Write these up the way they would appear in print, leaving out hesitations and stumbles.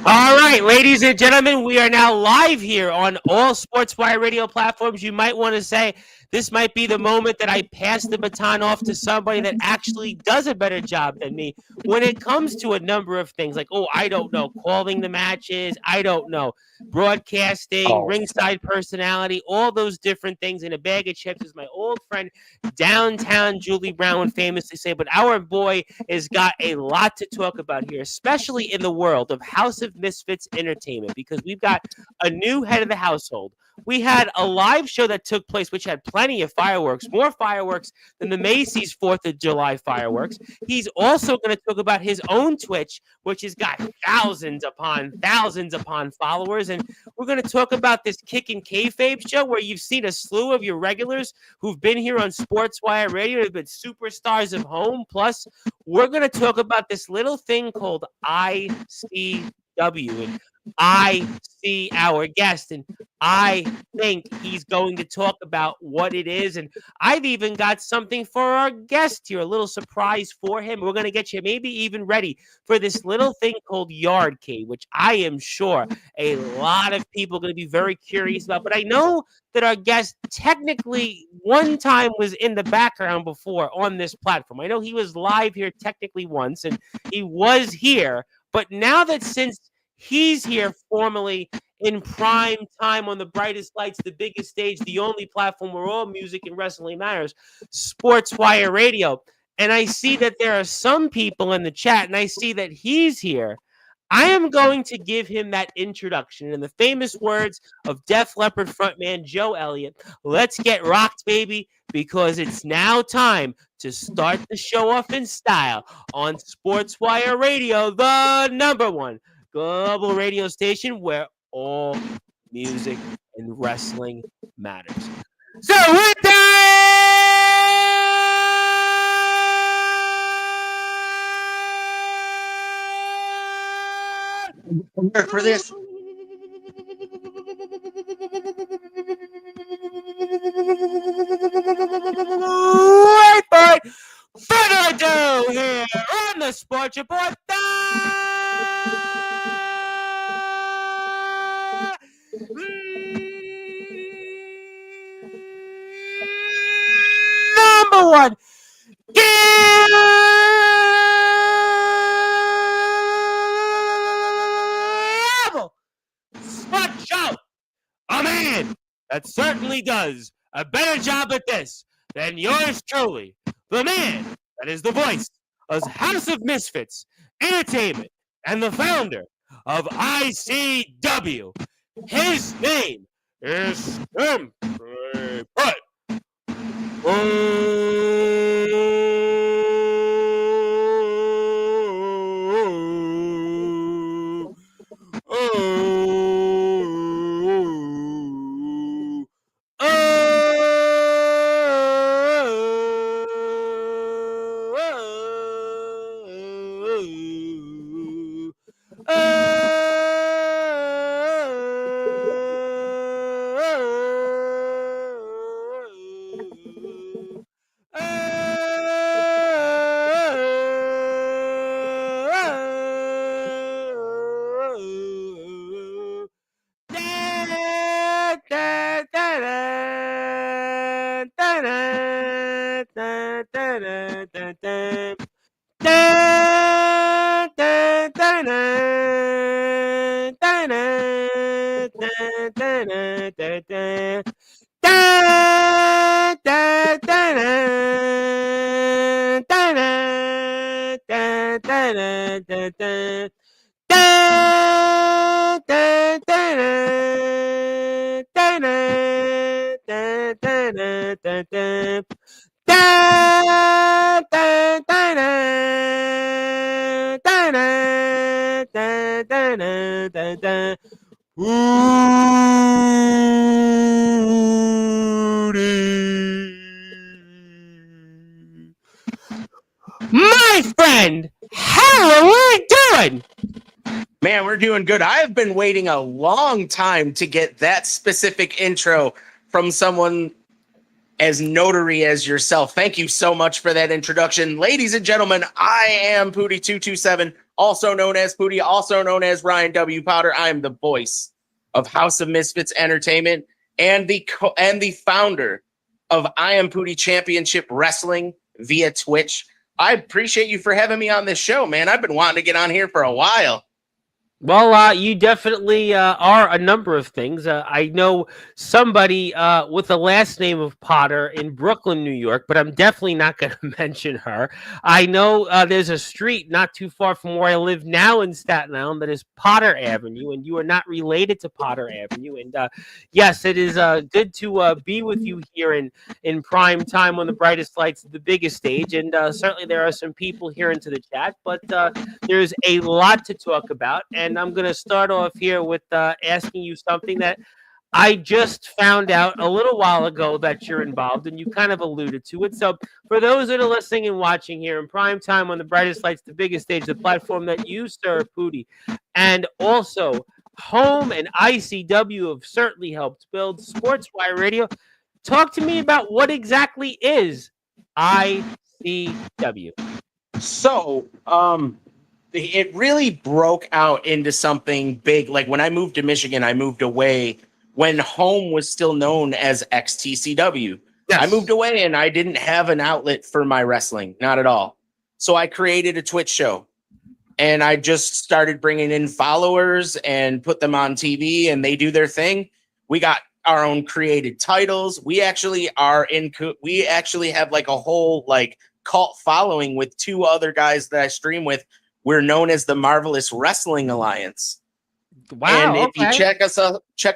All right, ladies and gentlemen, we are now live here on all Sportswire radio platforms. You might want to say this might be the moment that I pass the baton off to somebody that actually does a better job than me when it comes to a number of things like, I don't know, calling the matches, I don't know, broadcasting, ringside personality, all those different things in a bag of chips, as my old friend downtown Julie Brown would famously say. But our boy has got a lot to talk about here, especially in the world of House of Misfits Entertainment, because we've got a new head of the household. We had a live show that took place, which had plenty of fireworks, more fireworks than the Macy's 4th of July fireworks. He's also going to talk about his own Twitch, which has got thousands upon followers. And we're going to talk about this Kick and Kayfabe show where you've seen a slew of your regulars who've been here on Sportswire Radio, have been superstars of home. Plus, we're going to talk about this little thing called ICW. And I see our guest, and I think he's going to talk about what it is. And I've even got something for our guest here, a little surprise for him. We're going to get you maybe even ready for this little thing called Yardcade, which I am sure a lot of people are going to be very curious about. But I know that our guest technically one time was in the background before on this platform. I know he was live here technically once, and he was here. But now that since he's here formally in prime time on the brightest lights, the biggest stage, the only platform where all music and wrestling matters, Sportswire Radio. And I see that there are some people in the chat, and I see that he's here. I am going to give him that introduction in the famous words of Def Leppard frontman Joe Elliott. Let's get rocked, baby, because it's now time to start the show off in style on Sportswire Radio, the number one global radio station where all music and wrestling matters. So with that, for this. Without further ado, here on the Sports Report, number one sports show. A man that certainly does a better job at this than yours truly. The man that is the voice of House of Misfits Entertainment and the founder of ICW. His name is Simply Put. My friend, how are we doing? Man, we're doing good. I have been waiting a long time to get that specific intro from someone as notary as yourself. Thank you so much for that introduction. Ladies and gentlemen, I am Puti227, also known as Puti, also known as Ryan W. Powder. I am the voice of House of Misfits Entertainment and the founder of I Am Puti Championship Wrestling via Twitch. I appreciate you for having me on this show, man. I've been wanting to get on here for a while. Well, you definitely are a number of things. I know somebody with the last name of Potter in Brooklyn, New York, but I'm definitely not going to mention her. I know there's a street not too far from where I live now in Staten Island that is Potter Avenue, and you are not related to Potter Avenue. And yes, it is good to be with you here in prime time on the brightest lights, the biggest stage. And certainly there are some people here into the chat, but there's a lot to talk about. And I'm going to start off here with asking you something that I just found out a little while ago that you're involved, and you kind of alluded to it. So for those that are listening and watching here in prime time on the brightest lights, the biggest stage, the platform that you serve, Puti, and also Home and ICW have certainly helped build Sportswire Radio. Talk to me about what exactly is ICW. So, it really broke out into something big. Like when I moved to Michigan, I moved away when Home was still known as XTCW. Yes. I moved away and I didn't have an outlet for my wrestling, not at all. So I created a Twitch show and I just started bringing in followers and put them on TV and they do their thing. We got our own created titles. We actually have like a whole like cult following with two other guys that I stream with. We're known as the Marvelous Wrestling Alliance. Wow! And if you check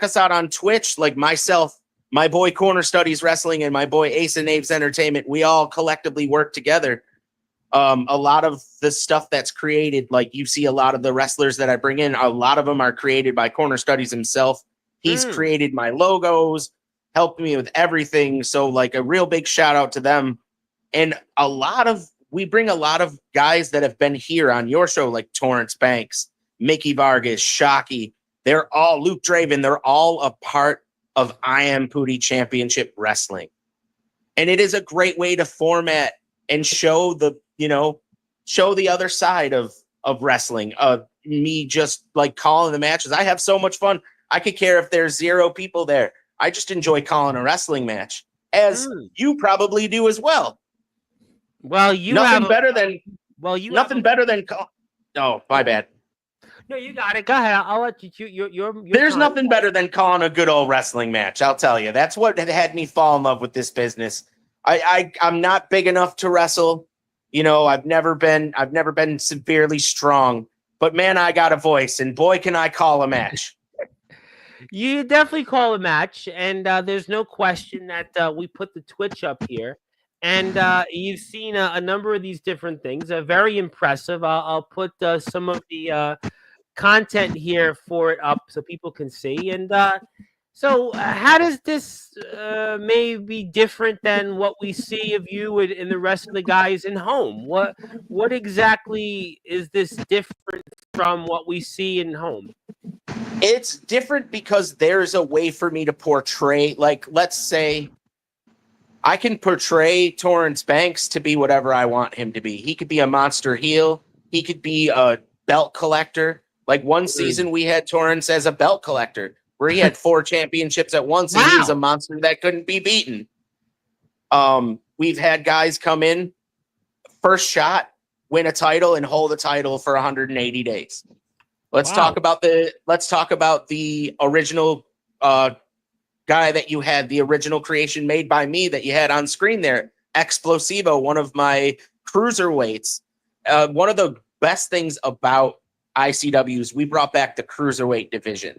us out on Twitch, like myself, my boy Corner Studies Wrestling, and my boy Ace and Abe's Entertainment, we all collectively work together. A lot of the stuff that's created, like you see, a lot of the wrestlers that I bring in, a lot of them are created by Corner Studies himself. He's created my logos, helped me with everything. So, like, a real big shout out to them. And we bring a lot of guys that have been here on your show, like Torrance Banks, Mickey Vargas, Shockey. They're all Luke Draven. They're all a part of I Am Puti Championship Wrestling. And it is a great way to format and show the other side of wrestling. Me just like calling the matches. I have so much fun. I could care if there's 0 people there. I just enjoy calling a wrestling match, as you probably do as well. Well, nothing better than. Oh, my bad. No, you got it. Go ahead. I'll let you. There's nothing better than calling a good old wrestling match. I'll tell you. That's what had me fall in love with this business. I'm not big enough to wrestle. You know, I've never been severely strong. But man, I got a voice, and boy, can I call a match. You definitely call a match, and there's no question that we put the Twitch up here. And you've seen a number of these different things. Very impressive. I'll put some of the content here for it up so people can see. And so how does this maybe different than what we see of you and the rest of the guys in Home? What exactly is this different from what we see in Home? It's different because there's a way for me to portray, like, let's say, I can portray Torrance Banks to be whatever I want him to be. He could be a monster heel. He could be a belt collector. Like one season we had Torrance as a belt collector where he had 4 championships at once and he was a monster that couldn't be beaten. We've had guys come in, first shot, win a title and hold a title for 180 days. Let's talk about the original guy that you had, the original creation made by me that you had on screen there, Explosivo, one of my cruiserweights. One of the best things about ICW is we brought back the cruiserweight division.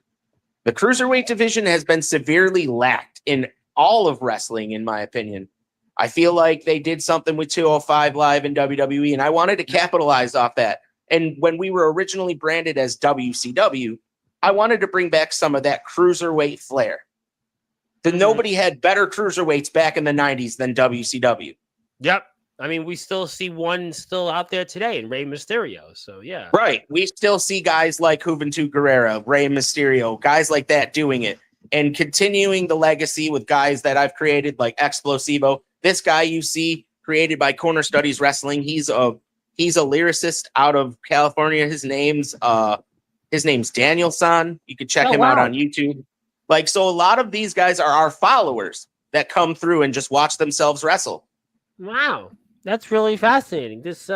The cruiserweight division has been severely lacked in all of wrestling, in my opinion. I feel like they did something with 205 Live in WWE, and I wanted to capitalize off that. And when we were originally branded as WCW, I wanted to bring back some of that cruiserweight flair. Nobody had better cruiserweights back in the 90s than WCW. Yep. I mean, we still see one still out there today in Rey Mysterio. So, yeah. Right. We still see guys like Juventud Guerrera, Rey Mysterio, guys like that doing it. And continuing the legacy with guys that I've created like Explosivo. This guy you see created by Corner Studies Wrestling, he's a He's a lyricist out of California. His name's Danielson. You can check him out on YouTube. Like, so a lot of these guys are our followers that come through and just watch themselves wrestle. Wow, that's really fascinating. This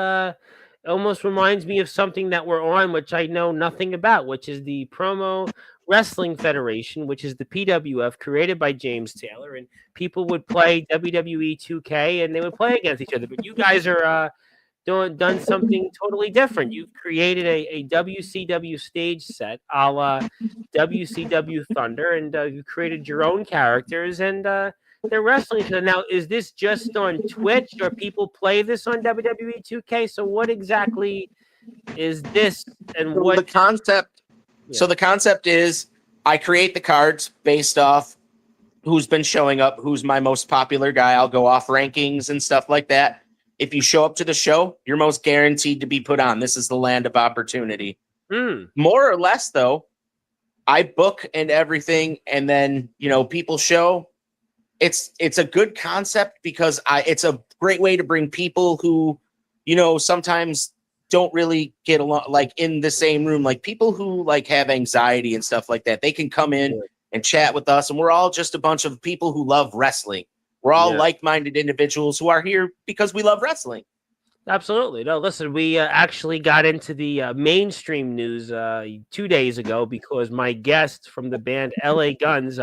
almost reminds me of something that we're on, which I know nothing about, which is the Promo Wrestling Federation, which is the PWF created by James Taylor, and people would play WWE 2K and they would play against each other. But you guys are done something totally different. You've created a WCW stage set, a la WCW Thunder, and you've created your own characters, and they're wrestling. Now, is this just on Twitch, or people play this on WWE 2K? So what exactly is this, and So what the concept? Yeah. So the concept is I create the cards based off who's been showing up, who's my most popular guy. I'll go off rankings and stuff like that. If you show up to the show, you're most guaranteed to be put on. This is the land of opportunity. More or less, though, I book and everything, and then, you know, people show. It's a good concept because it's a great way to bring people who, you know, sometimes don't really get along, like in the same room, like people who like have anxiety and stuff like that. They can come in and chat with us, and we're all just a bunch of people who love wrestling. We're all like-minded individuals who are here because we love wrestling. Absolutely. No, listen, we actually got into the mainstream news 2 days ago because my guest from the band LA Guns,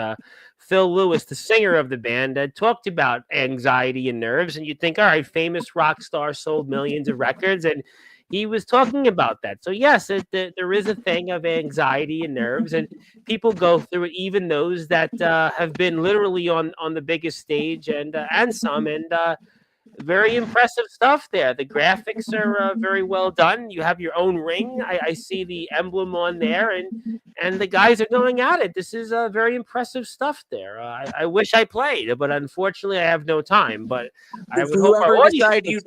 Phil Lewis, the singer of the band, talked about anxiety and nerves. And you'd think, all right, famous rock star sold millions of records. And he was talking about that. So, yes, there is a thing of anxiety and nerves, and people go through it, even those that have been literally on the biggest stage and some. And very impressive stuff there. The graphics are very well done. You have your own ring. I see the emblem on there, and the guys are going at it. This is very impressive stuff there. I wish I played, but unfortunately I have no time. But I would hope our audience.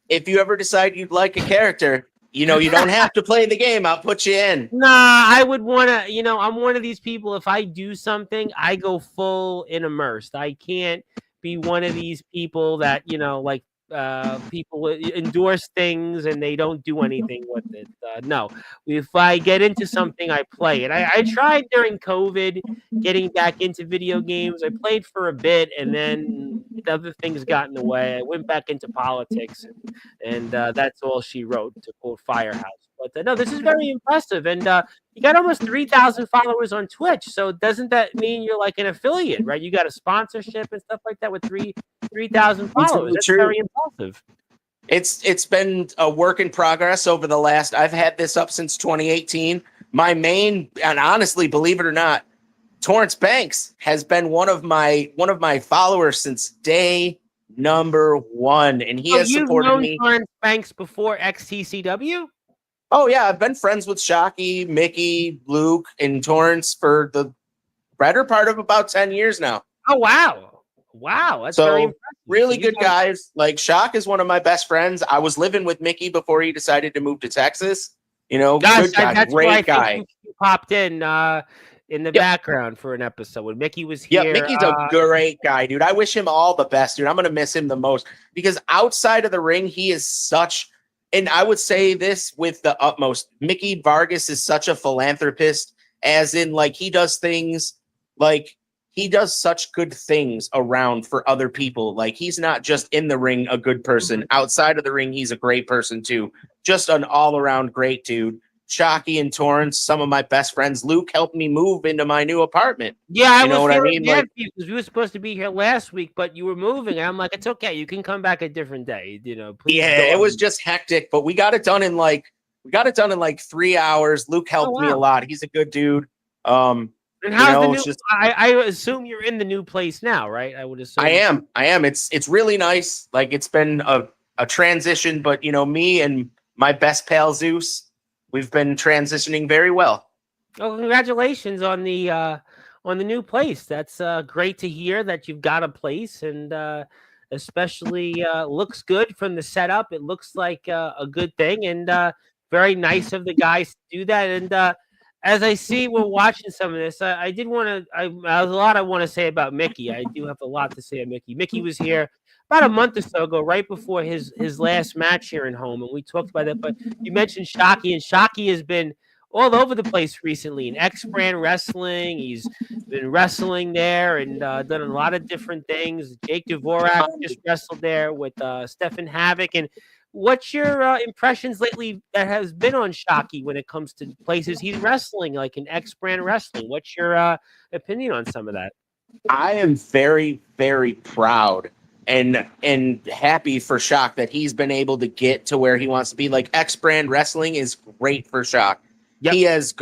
If you ever decide you'd like a character, you know, you don't have to play the game. I'll put you in. Nah, I would want to, you know, I'm one of these people. If I do something, I go full in immersed. I can't be one of these people that, you know, like people endorse things and they don't do anything with it. No, if I get into something, I play it. I tried during COVID getting back into video games. I played for a bit, and then other things got in the way. I went back into politics, and that's all she wrote, to quote Firehouse. But no, this is very impressive, and you got almost 3,000 followers on Twitch. So doesn't that mean you're like an affiliate, right? You got a sponsorship and stuff like that with 3,000 followers. That's very impressive. It's been a work in progress over the last. I've had this up since 2018. My main, and honestly, believe it or not, Torrance Banks has been one of my followers since day number one, and he has supported me. Torrance Banks before XTCW? Oh yeah, I've been friends with Shockey, Mickey, Luke, and Torrance for the better part of about 10 years now. Oh wow, that's very impressive. Really good guys. Like Shock is one of my best friends. I was living with Mickey before he decided to move to Texas. You know, good guy, that's great guy. You popped in the background for an episode when Mickey was here. Yeah, Mickey's a great guy, dude. I wish him all the best, dude. I'm gonna miss him the most because outside of the ring, he is such. And I would say this with the utmost. Mickey Vargas is such a philanthropist, as in, like, he does things like he does such good things around for other people. Like, he's not just in the ring a good person. Outside of the ring, he's a great person too. Just an all-around great dude. Shockey and Torrance, some of my best friends. Luke helped me move into my new apartment. Yeah, you know what I mean? Like, because we were supposed to be here last week, but you were moving. I'm like, it's okay. You can come back a different day. You know, please. Yeah, it was just hectic, but we got it done in like 3 hours. Luke helped me a lot. He's a good dude. And how's the new? I assume you're in the new place now, right? I would assume. I am. It's really nice. Like, it's been a transition, but you know, me and my best pal Zeus, we've been transitioning very well. Oh, congratulations on the new place. That's great to hear that you've got a place, and especially looks good from the setup. It looks like a good thing, and very nice of the guys to do that. And as I see we're watching some of this, I did want to. There's a lot I want to say about Mickey. I do have a lot to say about Mickey. Mickey was here about a month or so ago, right before his last match here in home, and we talked about that. But you mentioned Shockey, and Shockey has been all over the place recently in X Brand Wrestling. He's been wrestling there and done a lot of different things. Jake Dvorak just wrestled there with Stefan Havoc. And what's your impressions lately that has been on Shockey when it comes to places he's wrestling, like in X Brand Wrestling? What's your opinion on some of that? I am very, very proud and happy for Shock that he's been able to get to where he wants to be. Like X Brand Wrestling is great for Shock. Yep. He has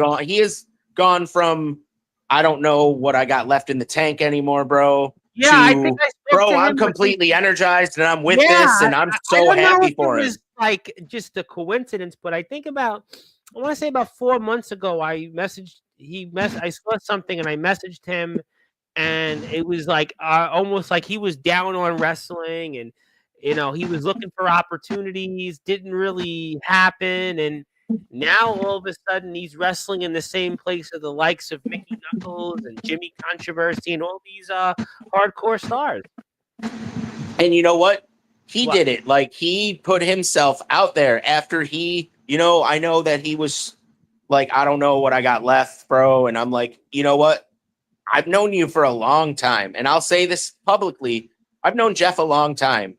gone from I don't know what I got left in the tank anymore, bro. Yeah, I think I'm completely energized and I'm with this and I'm so happy for him. Like just a coincidence, but I want to say about 4 months ago, I saw something and I messaged him, and it was like almost like he was down on wrestling, and he was looking for opportunities, didn't really happen, and now all of a sudden he's wrestling in the same place as the likes of Mickey Knuckles and Jimmy Controversy and all these hardcore stars. And you know what? He did it. Like he put himself out there after he, I know that he was like, I don't know what I got left, bro. And I'm like, you know what? I've known you for a long time. And I'll say this publicly. I've known Jeff a long time.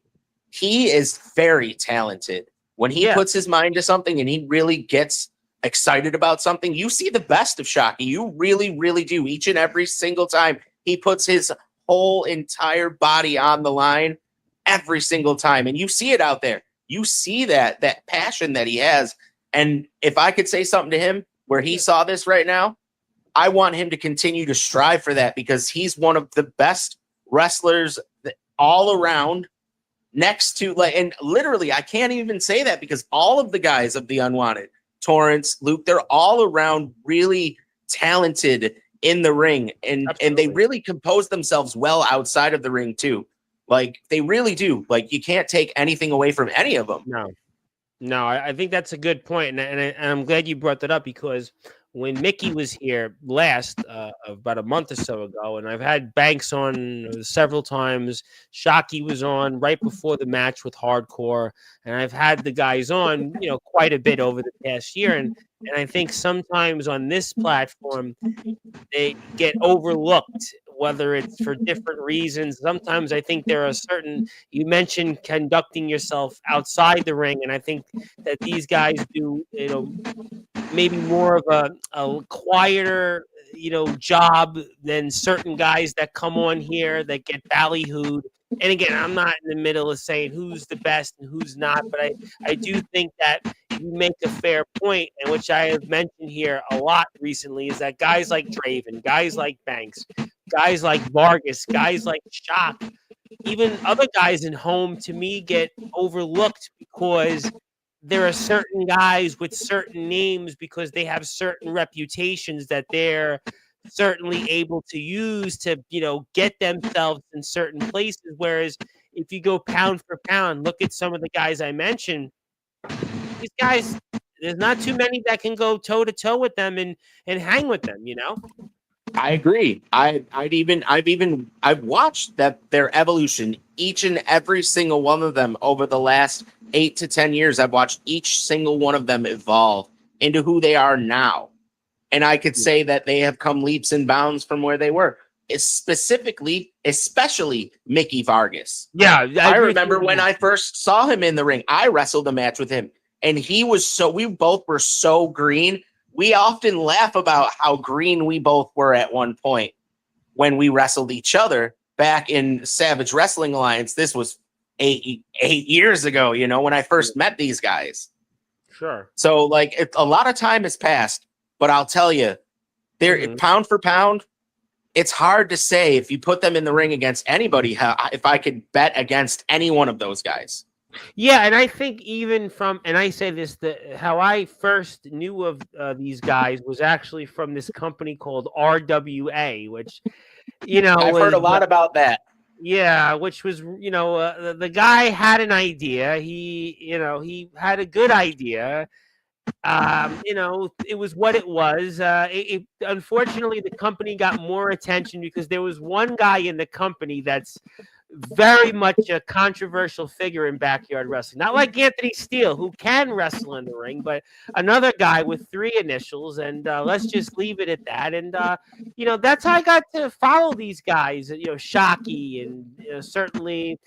He is very talented. When he puts his mind to something and he really gets excited about something, you see the best of Shockey. You really, really do. Each and every single time he puts his whole entire body on the line every single time. And you see it out there. You see that passion that he has. And if I could say something to him where he saw this right now, I want him to continue to strive for that because he's one of the best wrestlers all around. Next to and literally, I can't even say that because all of the guys of the Unwanted, Torrance, Luke, they're all around really talented in the ring, and they really compose themselves well outside of the ring too. Like they really do. Like you can't take anything away from any of them. No, I think that's a good point, and I'm glad you brought that up because when Mickey was here last, about a month or so ago, and I've had Banks on several times. Shockey was on right before the match with Hardcore, and I've had the guys on, quite a bit over the past year. And I think sometimes on this platform, they get overlooked, whether it's for different reasons. Sometimes I think there are you mentioned conducting yourself outside the ring, and I think that these guys do, maybe more of a quieter, job than certain guys that come on here that get ballyhooed. And again, I'm not in the middle of saying who's the best and who's not, but I do think that you make a fair point, and which I have mentioned here a lot recently, is that guys like Draven, guys like Banks, guys like Vargas, guys like Shock, even other guys in home, to me, get overlooked because there are certain guys with certain names because they have certain reputations that they're certainly able to use to, get themselves in certain places. Whereas if you go pound for pound, look at some of the guys I mentioned, these guys, there's not too many that can go toe to toe with them and hang with them, I agree. I've watched their evolution, each and every single one of them over the last 8 to 10 years. I've watched each single one of them evolve into who they are now. And I could say that they have come leaps and bounds from where they were. Especially Mickey Vargas. Yeah. I remember when I first saw him in the ring, I wrestled a match with him and we both were so green. We often laugh about how green we both were at one point when we wrestled each other back in Savage Wrestling Alliance. This was eight years ago, when I first met these guys. Sure. So a lot of time has passed, but I'll tell you, they're pound for pound. It's hard to say if you put them in the ring against anybody, if I could bet against any one of those guys. Yeah, and I think even and I say this, how I first knew of these guys was actually from this company called RWA, which, I've heard a lot about that. Yeah, which was, the guy had an idea. He had a good idea, It was what it was. Unfortunately, the company got more attention because there was one guy in the company that's very much a controversial figure in backyard wrestling. Not like Anthony Steele, who can wrestle in the ring, but another guy with 3 initials. And let's just leave it at that. And that's how I got to follow these guys. Shockey and certainly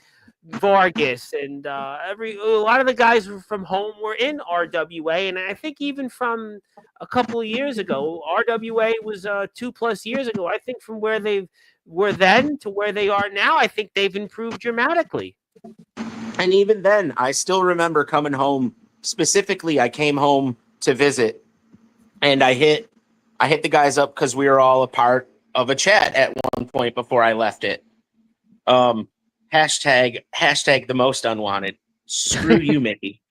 Vargas and a lot of the guys from home were in RWA, and I think even from a couple of years ago, RWA was 2+ years ago. I think from where they were then to where they are now, I think they've improved dramatically. And even then, I still remember coming home. Specifically, I came home to visit, and I hit the guys up because we were all a part of a chat at one point before I left it. Hashtag the most unwanted. Screw you, Mickey.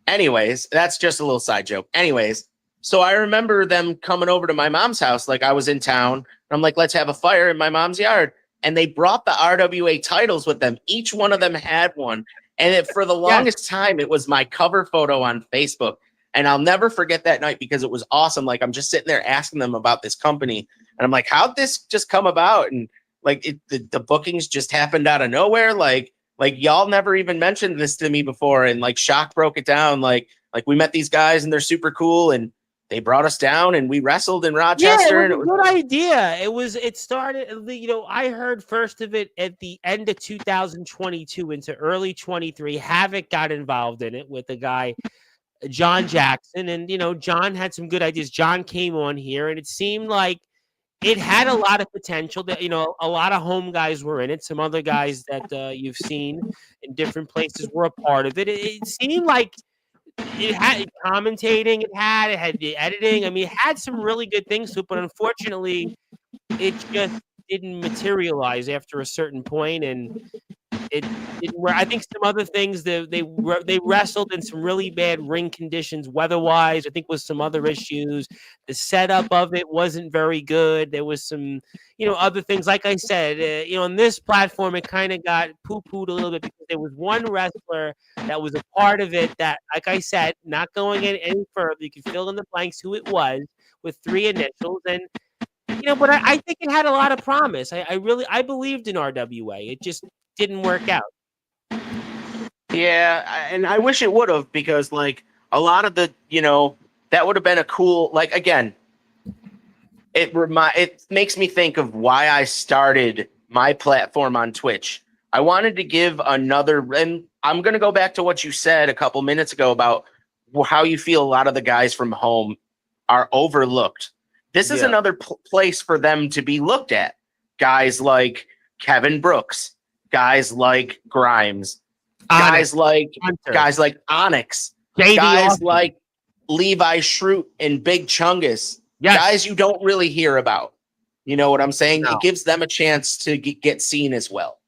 Anyways, that's just a little side joke. Anyways, so I remember them coming over to my mom's house. Like, I was in town, and I'm like, let's have a fire in my mom's yard. And they brought the RWA titles with them. Each one of them had one. And for the longest time, it was my cover photo on Facebook. And I'll never forget that night because it was awesome. Like, I'm just sitting there asking them about this company. And I'm like, how'd this just come about? And like, the bookings just happened out of nowhere. Like y'all never even mentioned this to me before. And like, Shock broke it down. Like we met these guys and they're super cool. And they brought us down and we wrestled in Rochester. Yeah, it was a good idea. It started, I heard first of it at the end of 2022 into early 23. Havoc got involved in it with the guy, John Jackson. And, John had some good ideas. John came on here and it seemed like it had a lot of potential. That a lot of home guys were in it. Some other guys that you've seen in different places were a part of it. It seemed like it had commentating. It had the editing. I mean, it had some really good things to it, but unfortunately, it just didn't materialize after a certain point, and it didn't work. I think some other things they wrestled in some really bad ring conditions, weather-wise. I think with some other issues. The setup of it wasn't very good. There was some, other things. Like I said, on this platform, it kind of got poo-pooed a little bit because there was one wrestler that was a part of it that, like I said, not going any further. You can fill in the blanks who it was with 3 initials, and but I think it had a lot of promise. I believed in RWA. It just didn't work out. Yeah, and I wish it would have, because like a lot of the, that would have been a cool, like, again, it makes me think of why I started my platform on Twitch. I wanted to give another, and I'm going to go back to what you said a couple minutes ago about how you feel a lot of the guys from home are overlooked. This is another place for them to be looked at. Guys like Kevin Brooks, guys like Grimes, guys like Onyx, guys like Levi Schrute and Big Chungus, guys you don't really hear about. You know what I'm saying? No. It gives them a chance to get seen as well.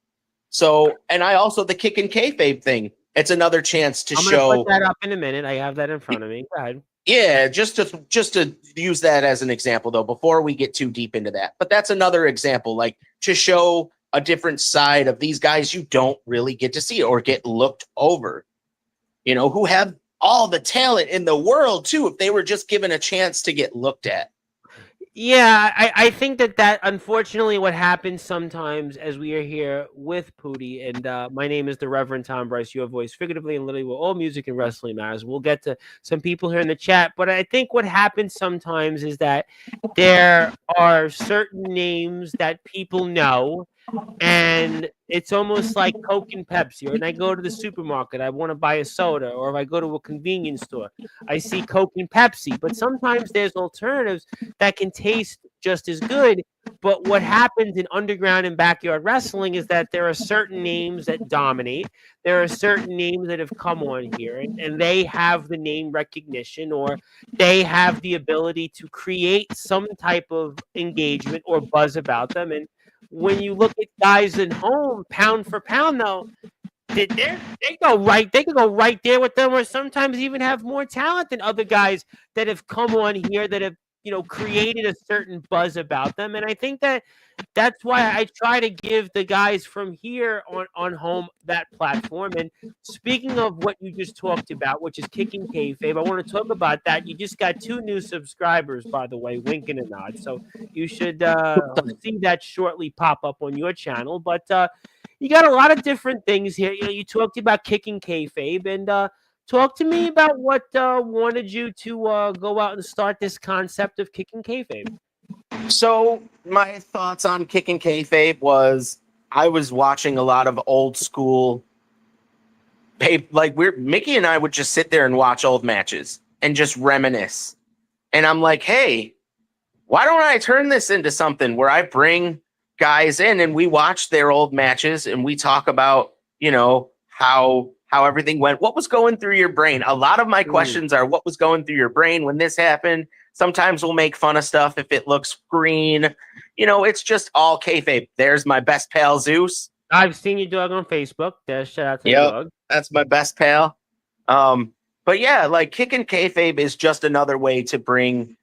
So, and I also, the kick and kayfabe thing, it's another chance to show. Put that up in a minute. I have that in front of me. Go ahead. Yeah, just to use that as an example, though, before we get too deep into that. But that's another example, like to show a different side of these guys you don't really get to see or get looked over, who have all the talent in the world, too, if they were just given a chance to get looked at. Yeah, I think that unfortunately what happens sometimes as we are here with Puti, and my name is the Reverend Tom Bryce, your voice figuratively and literally where all music and wrestling matters. We'll get to some people here in the chat, but I think what happens sometimes is that there are certain names that people know, and it's almost like Coke and Pepsi. Or when I go to the supermarket, I want to buy a soda, or if I go to a convenience store, I see Coke and Pepsi. But sometimes there's alternatives that can taste just as good. But what happens in underground and backyard wrestling is that there are certain names that dominate. There are certain names that have come on here, and they have the name recognition, or they have the ability to create some type of engagement or buzz about them. And when you look at guys at home, pound for pound, though, they go right. They can go right there with them, or sometimes even have more talent than other guys that have come on here that have created a certain buzz about them. And I think that's why I try to give the guys from here on home that platform. And speaking of what you just talked about, which is kicking kayfabe, I want to talk about that. You just got 2 new subscribers, by the way, wink and a nod. So you should see that shortly pop up on your channel. But you got a lot of different things here. You talked about kicking kayfabe, and talk to me about what wanted you to go out and start this concept of kicking kayfabe. So my thoughts on kicking kayfabe was I was watching a lot of old school. Like Mickey and I would just sit there and watch old matches and just reminisce. And I'm like, hey, why don't I turn this into something where I bring guys in and we watch their old matches and we talk about, how everything went, what was going through your brain. A lot of my questions are what was going through your brain when this happened. Sometimes we'll make fun of stuff if it looks green. It's just all kayfabe. There's my best pal, Zeus. I've seen your dog on Facebook. Shout out to the dog. That's my best pal. But yeah, like kicking kayfabe is just another way to bring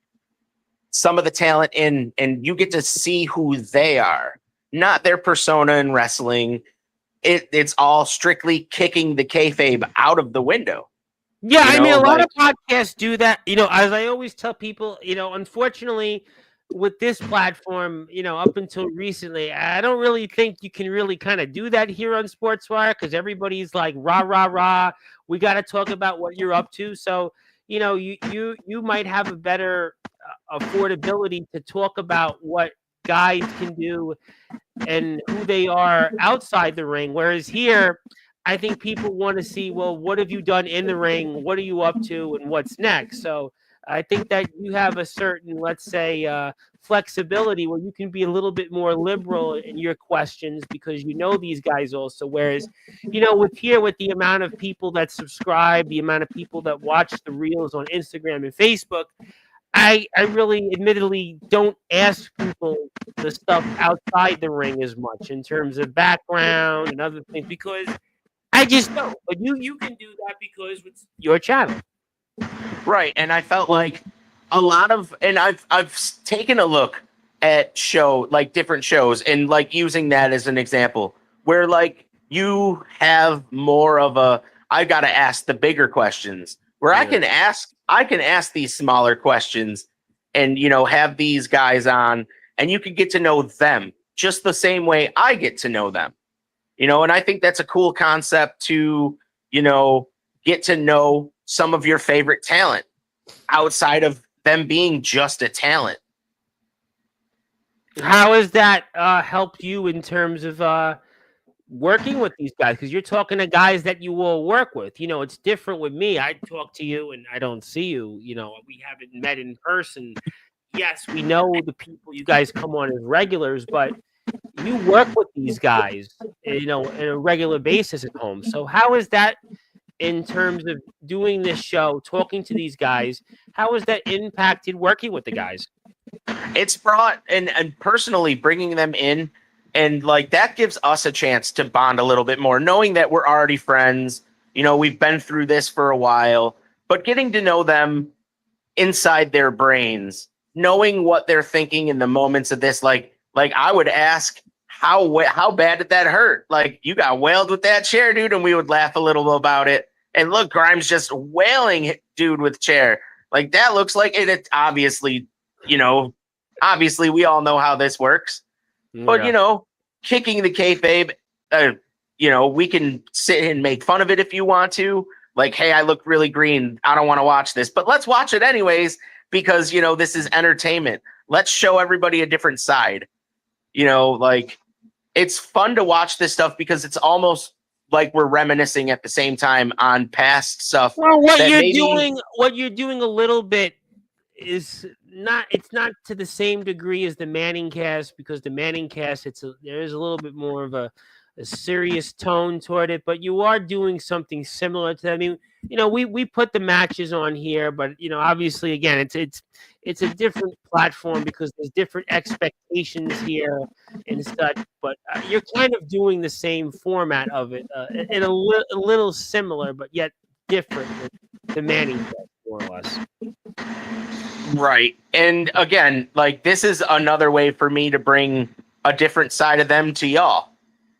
some of the talent in, and you get to see who they are, not their persona in wrestling. It's all strictly kicking the kayfabe out of the window. Yeah, I mean, a lot of podcasts do that. As I always tell people, unfortunately, with this platform, up until recently, I don't really think you can really kind of do that here on Sportswire because everybody's like, rah, rah, rah. We got to talk about what you're up to. So, you might have a better affordability to talk about what guys can do and who they are outside the ring. Whereas here, I think people want to see, well, what have you done in the ring? What are you up to and what's next? So I think that you have a certain, let's say, flexibility where you can be a little bit more liberal in your questions because these guys also. Whereas, with the amount of people that subscribe, the amount of people that watch the reels on Instagram and Facebook, I really admittedly don't ask people the stuff outside the ring as much in terms of background and other things because I just don't. But you can do that because it's your channel. Right. And I felt like a lot of, and I've taken a look at different shows and like using that as an example where like you have more of I got to ask the bigger questions where I can ask these smaller questions and, have these guys on and you can get to know them just the same way I get to know them, and I think that's a cool concept to, get to know some of your favorite talent outside of them being just a talent. How has that helped you in terms of working with these guys? Because you're talking to guys that you will work with. It's different with me. I talk to you and I don't see you. We haven't met in person. Yes, we know the people you guys come on as regulars, but you work with these guys, in a regular basis at home. So how is that in terms of doing this show, talking to these guys? How has that impacted working with the guys? It's brought and personally bringing them in. And like that gives us a chance to bond a little bit more, knowing that we're already friends. We've been through this for a while, but getting to know them inside their brains, knowing what they're thinking in the moments of this. Like I would ask, how bad did that hurt? Like you got wailed with that chair, dude, and we would laugh a little about it. And look, Grimes just wailing dude with chair. Like that looks like it. It's obviously, obviously we all know how this works. But, kicking the kayfabe, we can sit and make fun of it if you want to. Like, hey, I look really green. I don't want to watch this. But let's watch it anyways because, this is entertainment. Let's show everybody a different side. It's fun to watch this stuff because it's almost like we're reminiscing at the same time on past stuff. Well, what you're doing a little bit is it's not to the same degree as the Manning cast because the Manning cast there is a little bit more of a serious tone toward it, but you are doing something similar to that. I mean, we put the matches on here, but obviously again it's a different platform because there's different expectations here and such, but you're kind of doing the same format of it in a little similar but yet different than the Manning cast, more or less. Right. And again, like this is another way for me to bring a different side of them to y'all.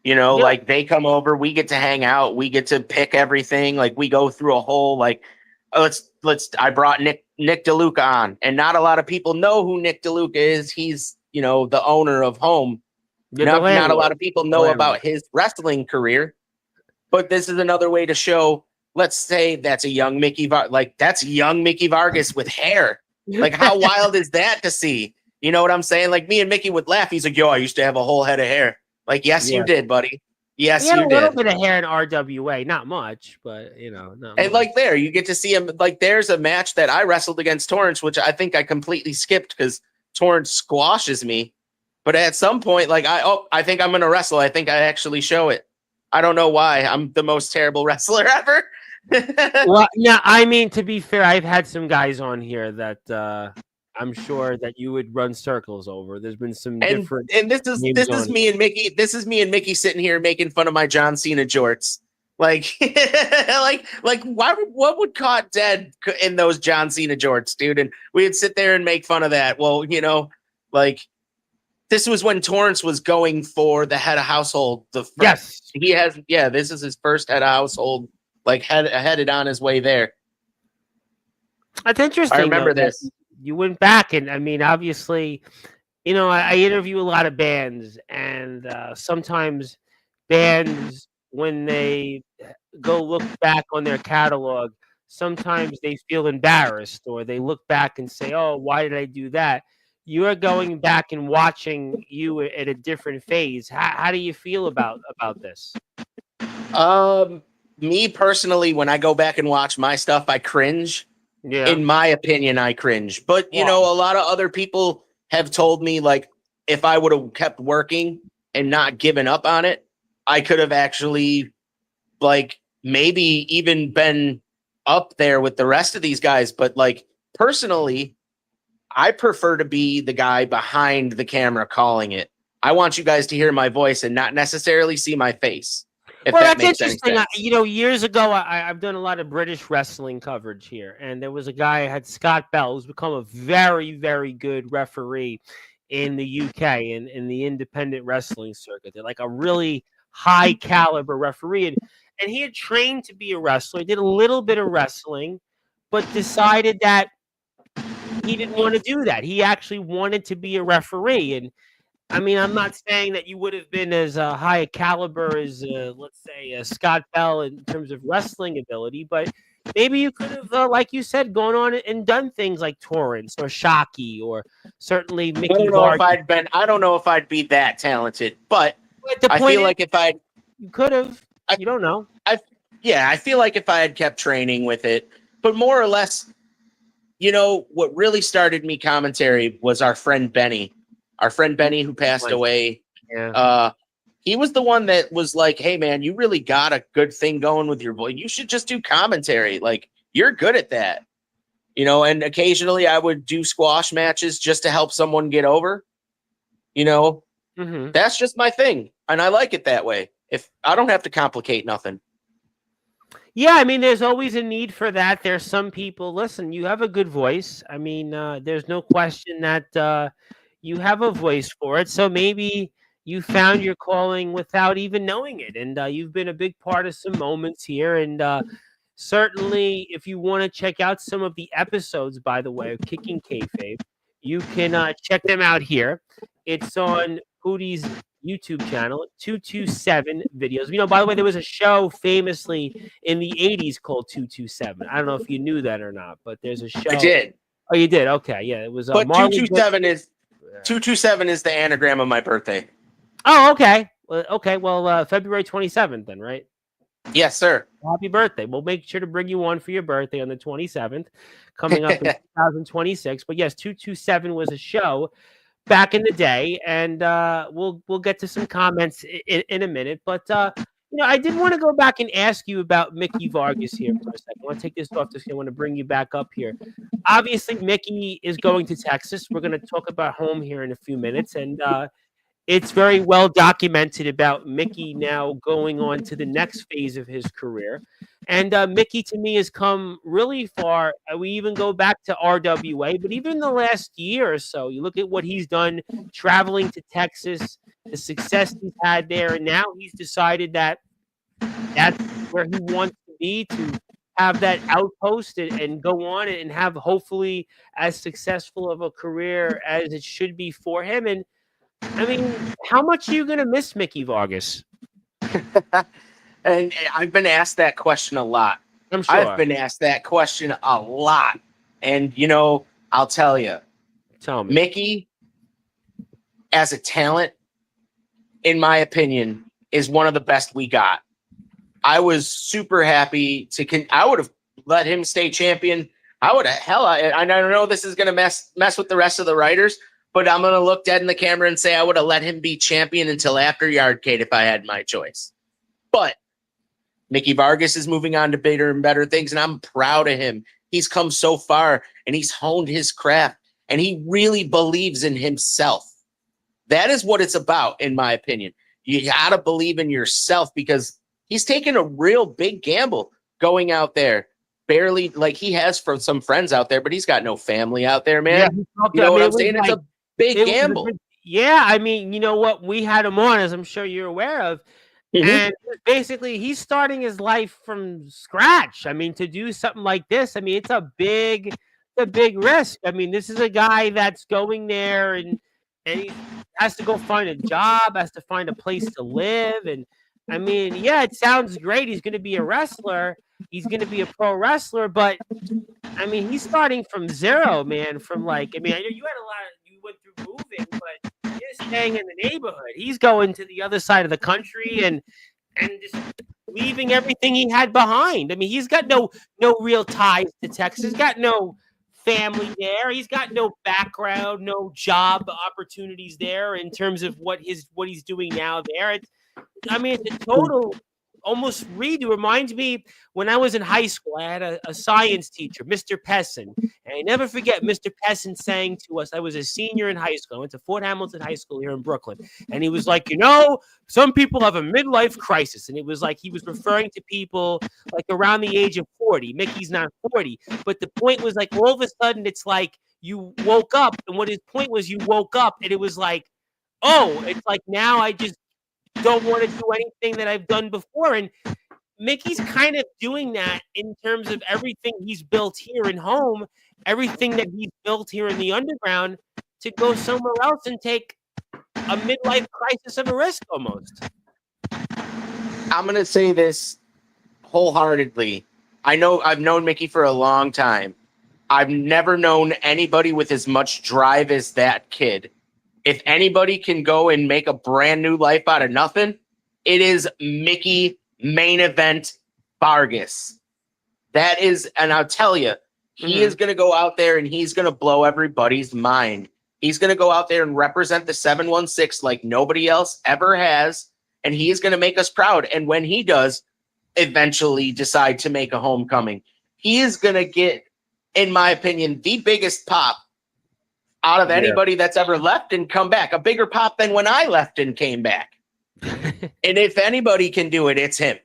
You know, Yeah. like they come over, we get to hang out, we get to pick everything. Like we go through a whole like I brought Nick DeLuca on, and not a lot of people know who Nick DeLuca is. He's, you know, the owner of Home. You're the Not a landlord. lot of people The know landlord. about his wrestling career, but this is another way to show, let's say that's a young that's young Mickey Vargas with hair. Like how wild is that to see? You know what I'm saying? Like me and Mickey would laugh. He's like, yo, I used to have a whole head of hair. Like, yes, Yeah. you did, buddy. Yes, He had you a little did. bit of hair in RWA, not much, but you know, not And much. like there, you get to see him. Like there's a match that I wrestled against Torrance, which I think I completely skipped because Torrance squashes me. But at some point, like I think I'm gonna wrestle. I think I actually show it. I don't know why. I'm the most terrible wrestler ever. Well, yeah, I mean, to be fair, I've had some guys on here that I'm sure that you would run circles over. There's been some different and this names is on me and Mickey. This is me and Mickey sitting here making fun of my John Cena jorts. Like, what would caught dead in those John Cena jorts, dude? And we'd sit there and make fun of that. Well, you know, like this was when Torrance was going for the head of household. Yes. He has, this is his first head of household, like headed on his way there. That's interesting. I remember though, this. You went back, and I mean, obviously, you know, I interview a lot of bands, and sometimes bands, when they go look back on their catalog, sometimes they feel embarrassed, or they look back and say, "Oh, why did I do that?" You are going back and watching you at a different phase. How do you feel about this? Me personally, when I go back and watch my stuff, I cringe. Yeah. In my opinion, I cringe. But you know, a lot of other people have told me like if I would have kept working and not given up on it, I could have actually like maybe even been up there with the rest of these guys. But like personally, I prefer to be the guy behind the camera calling it. I want you guys to hear my voice and not necessarily see my face. If Well, that that's makes any interesting. sense. You know, years ago, I've done a lot of British wrestling coverage here, and there was a guy, I had Scott Bell, who's become a very, very good referee in the UK and in the independent wrestling circuit. They're like a really high caliber referee, and he had trained to be a wrestler, did a little bit of wrestling, but decided that he didn't want to do that. He actually wanted to be a referee, and I mean, I'm not saying that you would have been as high a caliber as, let's say, Scott Bell in terms of wrestling ability, but maybe you could have, like you said, gone on and done things like Torrance or Shockey or certainly Mickey Vargas. I don't know if I'd be that talented, but But the I point feel is, like if I you could have. You don't know. I feel like if I had kept training with it, but more or less, you know, what really started me commentary was our friend Benny who passed away. Yeah. He was the one that was like, hey man, you really got a good thing going with your voice. You should just do commentary. Like you're good at that, you know, and occasionally I would do squash matches just to help someone get over, you know, That's just my thing. And I like it that way. If I don't have to complicate nothing. Yeah, I mean, there's always a need for that. There's some people, listen, you have a good voice. I mean, there's no question that you have a voice for it. So maybe you found your calling without even knowing it. And you've been a big part of some moments here. And certainly, if you want to check out some of the episodes, by the way, of Kicking Kayfabe, you can check them out here. It's on Puti's YouTube channel, 227 videos. You know, by the way, there was a show famously in the 80s called 227. I don't know if you knew that or not, but there's a show. I did. Oh, you did? Okay. Yeah, it was but Marley 227 is 227 is the anagram of my birthday. Oh, okay. Well, February 27th then, right? Yes, sir. Happy birthday. We'll make sure to bring you on for your birthday on the 27th, coming up in 2026. But yes, 227 was a show back in the day, and we'll get to some comments in a minute. But you know, I did want to go back and ask you about Mickey Vargas here for a second. I want to take this off. I want to bring you back up here. Obviously, Mickey is going to Texas. We're going to talk about Home here in a few minutes, and it's very well documented about Mickey now going on to the next phase of his career. And Mickey, to me, has come really far. We even go back to RWA, but even in the last year or so, you look at what he's done traveling to Texas, the success he's had there, and now he's decided that that's where he wants to be, to have that outpost and go on and have hopefully as successful of a career as it should be for him. And I mean, how much are you going to miss Mickey Vargas? And I've been asked that question a lot. I'm sure. I've been asked that question a lot. And, I'll tell you. Tell me. Mickey, as a talent, in my opinion, is one of the best we got. I was super happy I would have let him stay champion. I would have, I know this is going to mess with the rest of the writers, but I'm going to look dead in the camera and say I would have let him be champion until after Yardcade if I had my choice. But Mickey Vargas is moving on to bigger and better things, and I'm proud of him. He's come so far, and he's honed his craft, and he really believes in himself. That is what it's about, in my opinion. You got to believe in yourself, because he's taken a real big gamble going out there. Barely, like he has for some friends out there, but he's got no family out there, man. Yeah, you know what I'm saying? It's a big gamble. Yeah, I mean, you know what? We had him on, as I'm sure you're aware of. And basically, he's starting his life from scratch. I mean, to do something like this, I mean, it's a big risk. I mean, this is a guy that's going there and he has to go find a job, has to find a place to live. And I mean, yeah, it sounds great. He's going to be a wrestler. He's going to be a pro wrestler. But I mean, he's starting from zero, man. From like, I mean, I know you went through moving, but you're staying in the neighborhood. He's going to the other side of the country and just leaving everything he had behind. I mean, he's got no real ties to Texas. He's got no family there. He's got no background, no job opportunities there in terms of what he's doing now there. It's a total almost redo. Reminds me when I was in high school, I had a science teacher, Mr. Pessin. And I never forget Mr. Pessin saying to us, I was a senior in high school. I went to Fort Hamilton High School here in Brooklyn. And he was like, some people have a midlife crisis. And it was like he was referring to people like around the age of 40. Mickey's not 40. But the point was like all of a sudden it's like you woke up. And what his point was, you woke up and it was like, oh, it's like now I just don't want to do anything that I've done before. And Mickey's kind of doing that in terms of everything he's built here in home, everything that he's built here in the underground, to go somewhere else and take a midlife crisis of a risk almost. I'm going to say this wholeheartedly. I know I've known Mickey for a long time. I've never known anybody with as much drive as that kid. If anybody can go and make a brand new life out of nothing, it is Mickey Main Event Vargas. That is, and I'll tell you, he is going to go out there and he's going to blow everybody's mind. He's going to go out there and represent the 716 like nobody else ever has, and he is going to make us proud. And when he does eventually decide to make a homecoming, he is going to get, in my opinion, the biggest pop out of anybody that's ever left and come back. A bigger pop than when I left and came back. And if anybody can do it, it's him.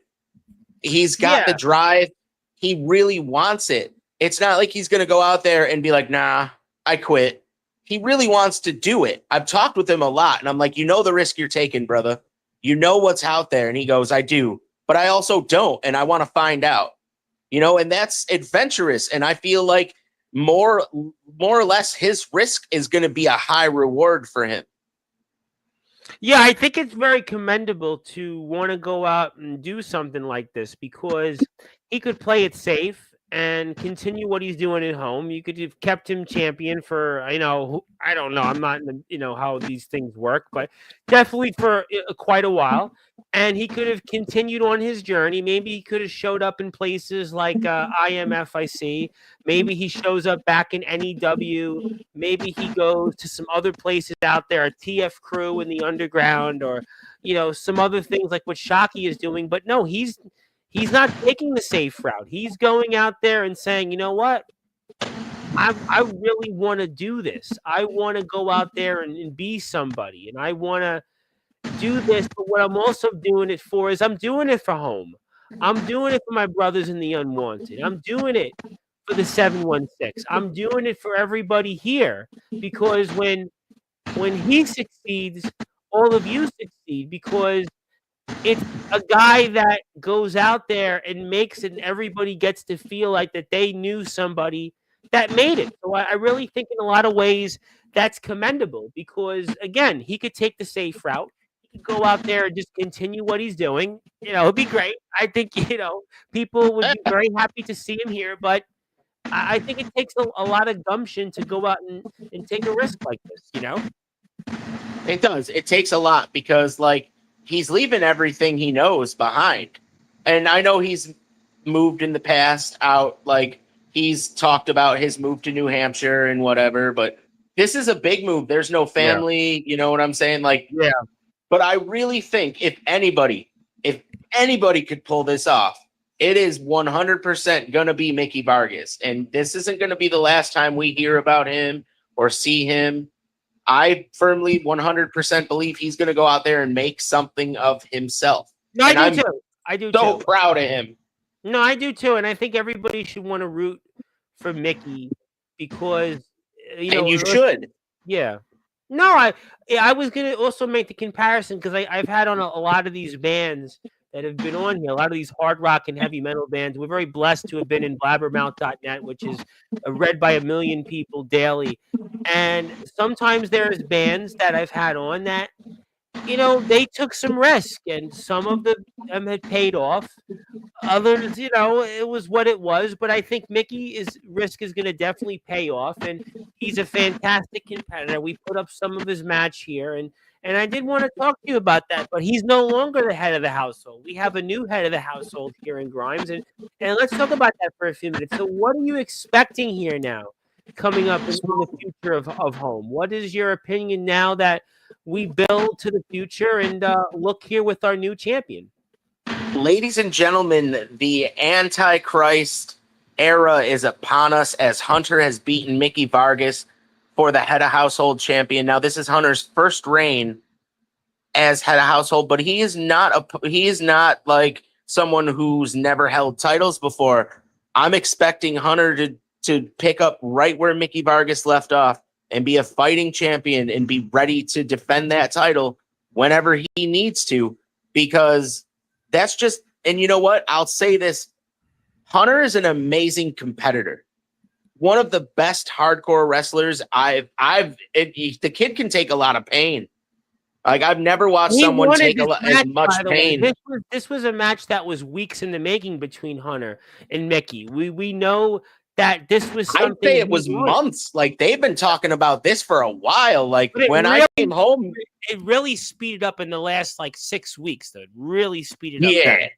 He's got the drive. He really wants it. It's not like he's going to go out there and be like, nah, I quit. He really wants to do it. I've talked with him a lot, and I'm like, you know the risk you're taking, brother. You know what's out there. And he goes, I do. But I also don't, and I want to find out. And that's adventurous. And I feel like more or less his risk is going to be a high reward for him. Yeah, I think it's very commendable to want to go out and do something like this, because he could play it safe and continue what he's doing at home. You could have kept him champion for, I don't know. I'm not, how these things work, but definitely for quite a while. And he could have continued on his journey. Maybe he could have showed up in places like IMFIC. Maybe he shows up back in NEW. Maybe he goes to some other places out there, a TF crew in the underground, or, some other things like what Shockey is doing. But no, he's not taking the safe route. He's going out there and saying, you know what? I really want to do this. I want to go out there and be somebody. And I want to do this, but what I'm also doing it for is I'm doing it for home. I'm doing it for my brothers in the unwanted. I'm doing it for the 716. I'm doing it for everybody here because when he succeeds, all of you succeed because it's a guy that goes out there and makes it, and everybody gets to feel like that they knew somebody that made it. So I really think in a lot of ways that's commendable because again, he could take the safe route. He could go out there and just continue what he's doing. It'd be great. I think, people would be very happy to see him here, but I think it takes a lot of gumption to go out and take a risk like this. It does. It takes a lot because, like, he's leaving everything he knows behind. And I know he's moved in the past out, like, he's talked about his move to New Hampshire and whatever, but this is a big move. There's no family, you know what I'm saying? Like, Yeah. But I really think if anybody could pull this off, it is 100% going to be Mickey Vargas. And this isn't going to be the last time we hear about him or see him. I firmly 100% believe he's going to go out there and make something of himself. No, I do too. I do so too. proud of him. No, I do too, and I think everybody should want to root for Mickey because And you should. Yeah. No, I was gonna also make the comparison because I've had on a lot of these bands that have been on here, a lot of these hard rock and heavy metal bands. We're very blessed to have been in blabbermouth.net, which is read by 1 million people daily. And sometimes there's bands that I've had on that, they took some risk, and some of them had paid off. Others, it was what it was. But I think Mickey's risk is going to definitely pay off, and he's a fantastic competitor. We put up some of his match here, and I did want to talk to you about that. But he's no longer the head of the household. We have a new head of the household here in Grimes, and let's talk about that for a few minutes. So, what are you expecting here now, coming up in the future of home? What is your opinion now that we build to the future and look here with our new champion? Ladies and gentlemen, the Antichrist era is upon us as Hunter has beaten Mickey Vargas for the head of household champion. Now, this is Hunter's first reign as head of household, but he is not like someone who's never held titles before. I'm expecting Hunter to pick up right where Mickey Vargas left off and be a fighting champion and be ready to defend that title whenever he needs to, because that's just, and you know what? I'll say this. Hunter is an amazing competitor. One of the best hardcore wrestlers the kid can take a lot of pain. Like, I've never watched someone take as much pain. This was a match that was weeks in the making between Hunter and Mickey. We know that this was something. I'd say it was months. Like, they've been talking about this for a while. Like, when I came home, it really speeded up in the last 6 weeks. Though, it really speeded up. Yeah.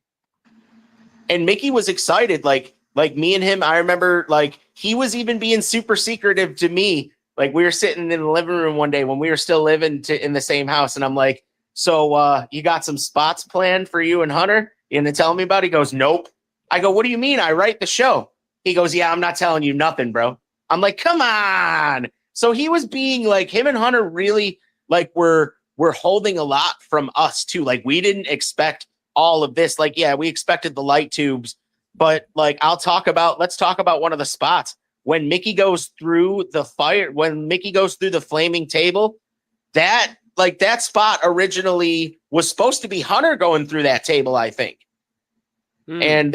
And Mickey was excited. Like me and him, I remember, like, he was even being super secretive to me. Like, we were sitting in the living room one day when we were still living in the same house, and I'm like, so you got some spots planned for you and Hunter? You gonna tell me about it? He goes, nope. I go, what do you mean? I write the show. He goes, yeah, I'm not telling you nothing, bro. I'm like, come on. So he was being like, him and Hunter really, like, were holding a lot from us too. Like, we didn't expect all of this. Like, yeah, we expected the light tubes, but like, let's talk about one of the spots. When Mickey goes through the flaming table, that spot originally was supposed to be Hunter going through that table, I think. And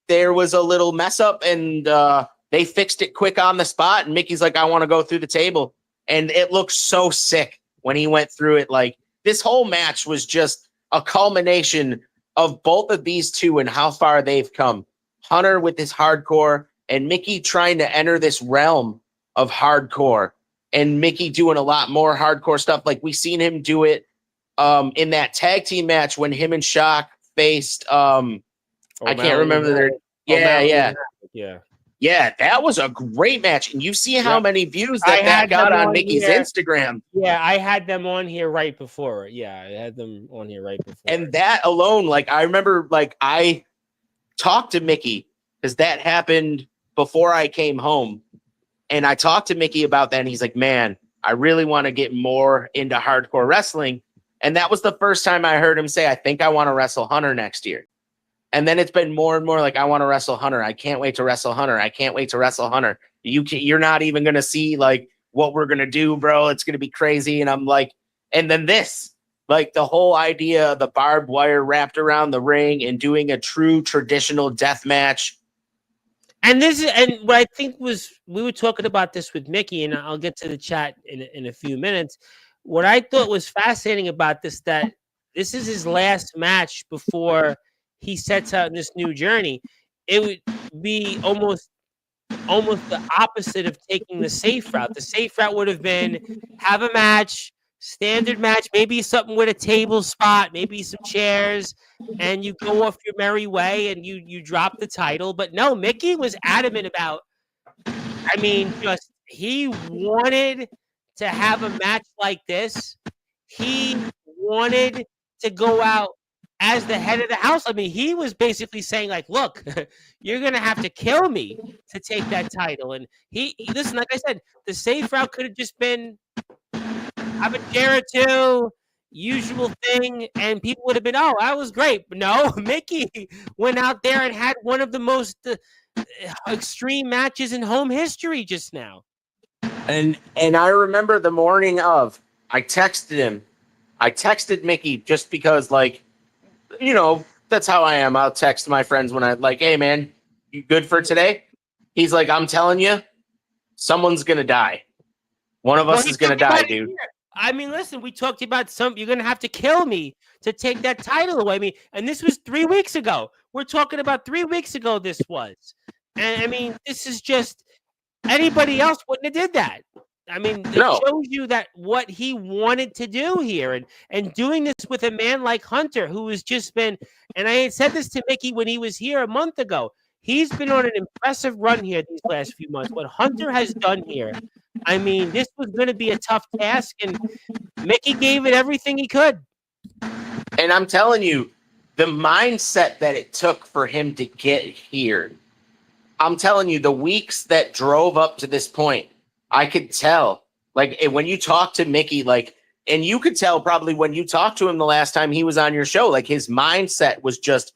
there was a little mess up, and they fixed it quick on the spot. And Mickey's like, I want to go through the table. And it looked so sick when he went through it. Like, this whole match was just a culmination of both of these two and how far they've come. Hunter with his hardcore, and Mickey trying to enter this realm of hardcore, and Mickey doing a lot more hardcore stuff. Like, we seen him do it in that tag team match when him and Shock faced I can't remember their Yeah, that was a great match. And you see how many views that got on Mickey's Instagram. Yeah, I had them on here right before. Yeah, I had them on here right before. And that alone, like, I remember, like, I talked to Mickey because that happened before I came home. And I talked to Mickey about that. And he's like, man, I really want to get more into hardcore wrestling. And that was the first time I heard him say, I think I want to wrestle Hunter next year. And then it's been more and more like, I want to wrestle Hunter. I can't wait to wrestle Hunter. I can't wait to wrestle Hunter. You're not even going to see like what we're going to do, bro. It's going to be crazy. And I'm like, and then this, like the whole idea of the barbed wire wrapped around the ring and doing a true traditional death match. And what I think was, we were talking about this with Mickey, and I'll get to the chat in a few minutes. What I thought was fascinating about this, that this is his last match before he sets out in this new journey. It would be almost the opposite of taking the safe route. The safe route would have been have a match, standard match, maybe something with a table spot, maybe some chairs, and you go off your merry way and you drop the title. But no, Mickey was adamant about, I mean, just he wanted to have a match like this. He wanted to go out as the head of the house. I mean, he was basically saying, like, look, you're going to have to kill me to take that title. And he listen, like I said, the safe route could have just been have a chair or two, usual thing, and people would have been, oh, that was great. But no, Mickey went out there and had one of the most extreme matches in home history just now. And I remember the morning of, I texted him. I texted Mickey just because, like, you know, that's how I am. I'll text my friends when I like, hey, man, you good for today? He's like, I'm telling you, someone's going to die. One of us is going to die, dude. I mean, listen, we talked about you're going to have to kill me to take that title away. I mean, and this was 3 weeks ago. We're talking about 3 weeks ago this was. And, I mean, this is just, anybody else wouldn't have did that. I mean, it shows you that what he wanted to do here, and doing this with a man like Hunter, who has just been, and I had said this to Mickey when he was here a month ago, he's been on an impressive run here these last few months. What Hunter has done here, I mean, this was going to be a tough task, and Mickey gave it everything he could. And I'm telling you, the mindset that it took for him to get here, I'm telling you, the weeks that drove up to this point, I could tell, like, when you talk to Mickey, like, and you could tell probably when you talked to him the last time he was on your show, like, his mindset was just,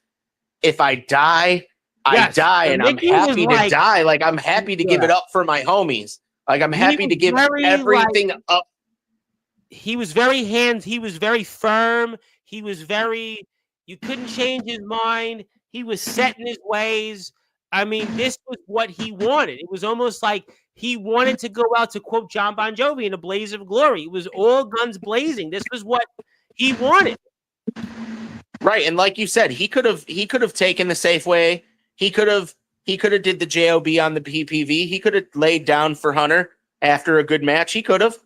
if I die, I die, and Mickey I'm happy to die. Like, I'm happy to give it up for my homies. Like, I'm happy to give everything up. He was very he was very firm. He was very, you couldn't change his mind. He was set in his ways. I mean, this was what he wanted. It was almost like he wanted to go out, to quote John Bon Jovi, in a blaze of glory. It was all guns blazing. This was what he wanted. Right, and like you said, he could have taken the safe way. He could have did the JOB on the PPV. He could have laid down for Hunter after a good match. He could have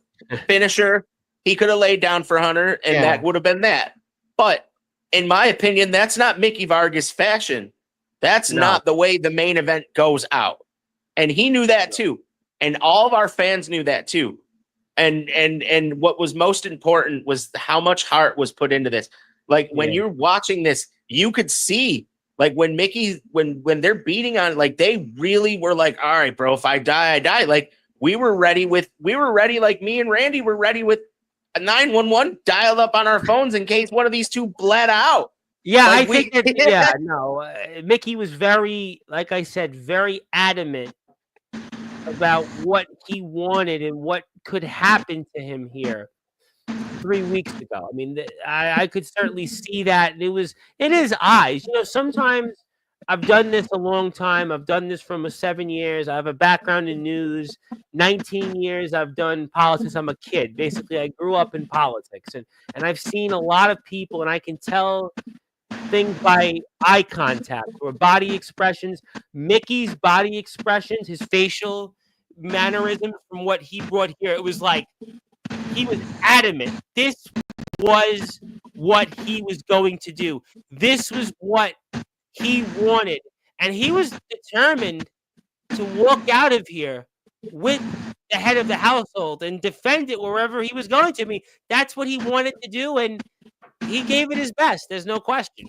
finisher. He could have laid down for Hunter, and that would have been that. But in my opinion, that's not Mickey Vargas fashion. That's not the way the main event goes out. And he knew that too. And all of our fans knew that too. And what was most important was how much heart was put into this. Like, when you're watching this, you could see, like, when Mickey, when they're beating on, like, they really were like, all right, bro, if I die, I die. Like, we were ready, like me and Randy were ready with a 911 dialed up on our phones in case one of these two bled out. Yeah, like, I think that, Mickey was very, like I said, very adamant about what he wanted and what could happen to him here 3 weeks ago. I mean, I could certainly see that. It was in his eyes. You know, sometimes I've done this a long time. I've done this for 7 years. I have a background in news. 19 years I've done politics. I'm a kid. Basically, I grew up in politics. And I've seen a lot of people, and I can tell things by eye contact or body expressions. Mickey's body expressions, his facial mannerisms from what he brought here, it was like he was adamant. This was what he was going to do. This was what he wanted. And he was determined to walk out of here with the head of the household and defend it wherever he was going to. I mean, that's what he wanted to do, and he gave it his best. There's no question.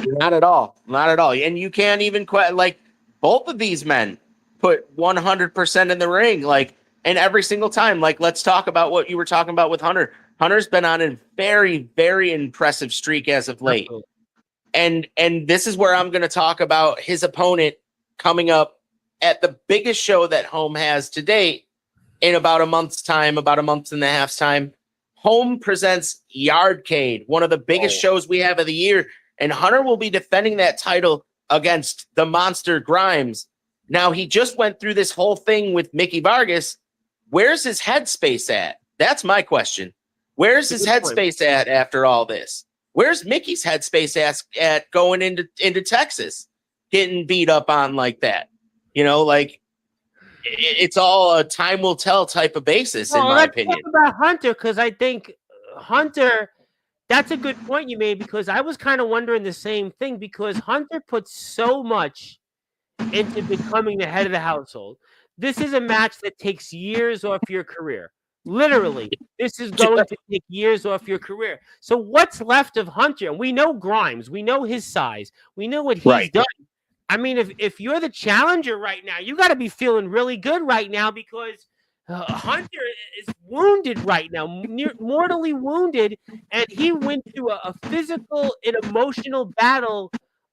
Not at all. Not at all. And you can't even like, both of these men put 100% in the ring, like, and every single time. Like, let's talk about what you were talking about with Hunter. Hunter's been on a very, very impressive streak as of late. And this is where I'm going to talk about his opponent coming up at the biggest show that Home has to date in about a month's time, about a month and a half's time. Home presents Yardcade, one of the biggest shows we have of the year, and Hunter will be defending that title against the monster Grimes. Now, he just went through this whole thing with Mickey Vargas. Where's his headspace at? That's my question. Where's his headspace at after all this? Where's Mickey's headspace at going into Texas, getting beat up on like that? You know, like it's all a time will tell type of basis, in my opinion. Talk about Hunter, because I think Hunter, that's a good point you made, because I was kind of wondering the same thing, because Hunter puts so much into becoming the head of the household. This is a match that takes years off your career. Literally, this is going to take years off your career. So what's left of Hunter? And we know Grimes. We know his size. We know what he's done. I mean, if you're the challenger right now, you got to be feeling really good right now, because Hunter is wounded right now, mortally wounded, and he went through a physical and emotional battle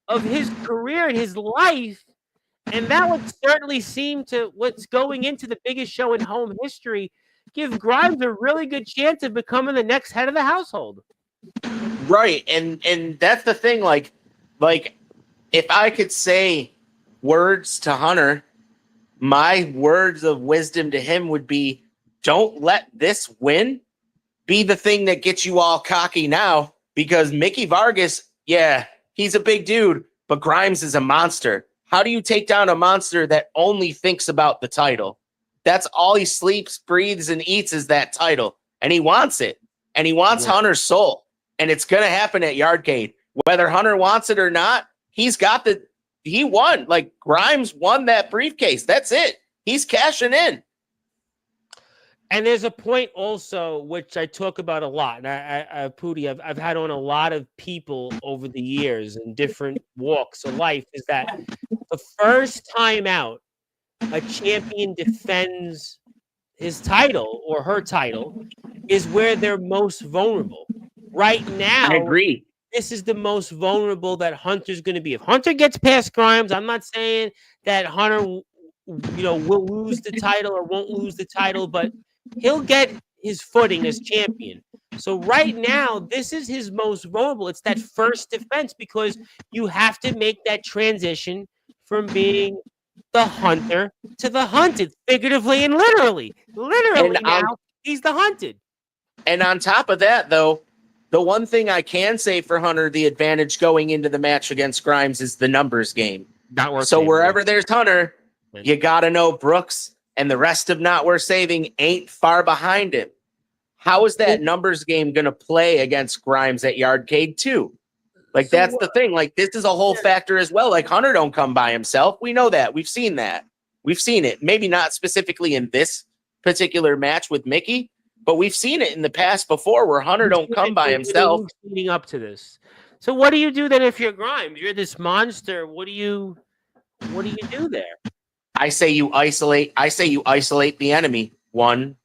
of his career and his life, and that would certainly seem to what's going into the biggest show in Home history give Grimes a really good chance of becoming the next head of the household. Right, and that's the thing, like if I could say words to Hunter, my words of wisdom to him would be, don't let this win be the thing that gets you all cocky now, because Mickey Vargas, yeah, he's a big dude, but Grimes is a monster. How do you take down a monster that only thinks about the title? That's all he sleeps, breathes, and eats is that title. And he wants it. And he wants Hunter's soul. And it's going to happen at Yardcade. Whether Hunter wants it or not, he won. Like, Grimes won that briefcase. That's it. He's cashing in. And there's a point also, which I talk about a lot. And Puti, I've had on a lot of people over the years in different walks of life, is that the first time out a champion defends his title or her title is where they're most vulnerable. Right now, I agree. This is the most vulnerable that Hunter's going to be. If Hunter gets past Grimes, I'm not saying that Hunter, will lose the title or won't lose the title, but he'll get his footing as champion. So right now, this is his most vulnerable. It's that first defense, because you have to make that transition from being the hunter to the hunted, figuratively and literally. Literally, now he's the hunted. And on top of that, though, the one thing I can say for Hunter, the advantage going into the match against Grimes is the numbers game. Not worth so wherever there's Hunter, you got to know Brooks and the rest of Not Worth Saving ain't far behind him. How is that numbers game going to play against Grimes at Yardcade too? Like, so that's the thing. Like, this is a whole factor as well. Like, Hunter don't come by himself. We know that. We've seen that. We've seen it. Maybe not specifically in this particular match with Mickey, but we've seen it in the past before where Hunter don't come by himself. Leading up to this. So what do you do then if you're Grimes? You're this monster. What do you do there? I say you isolate the enemy one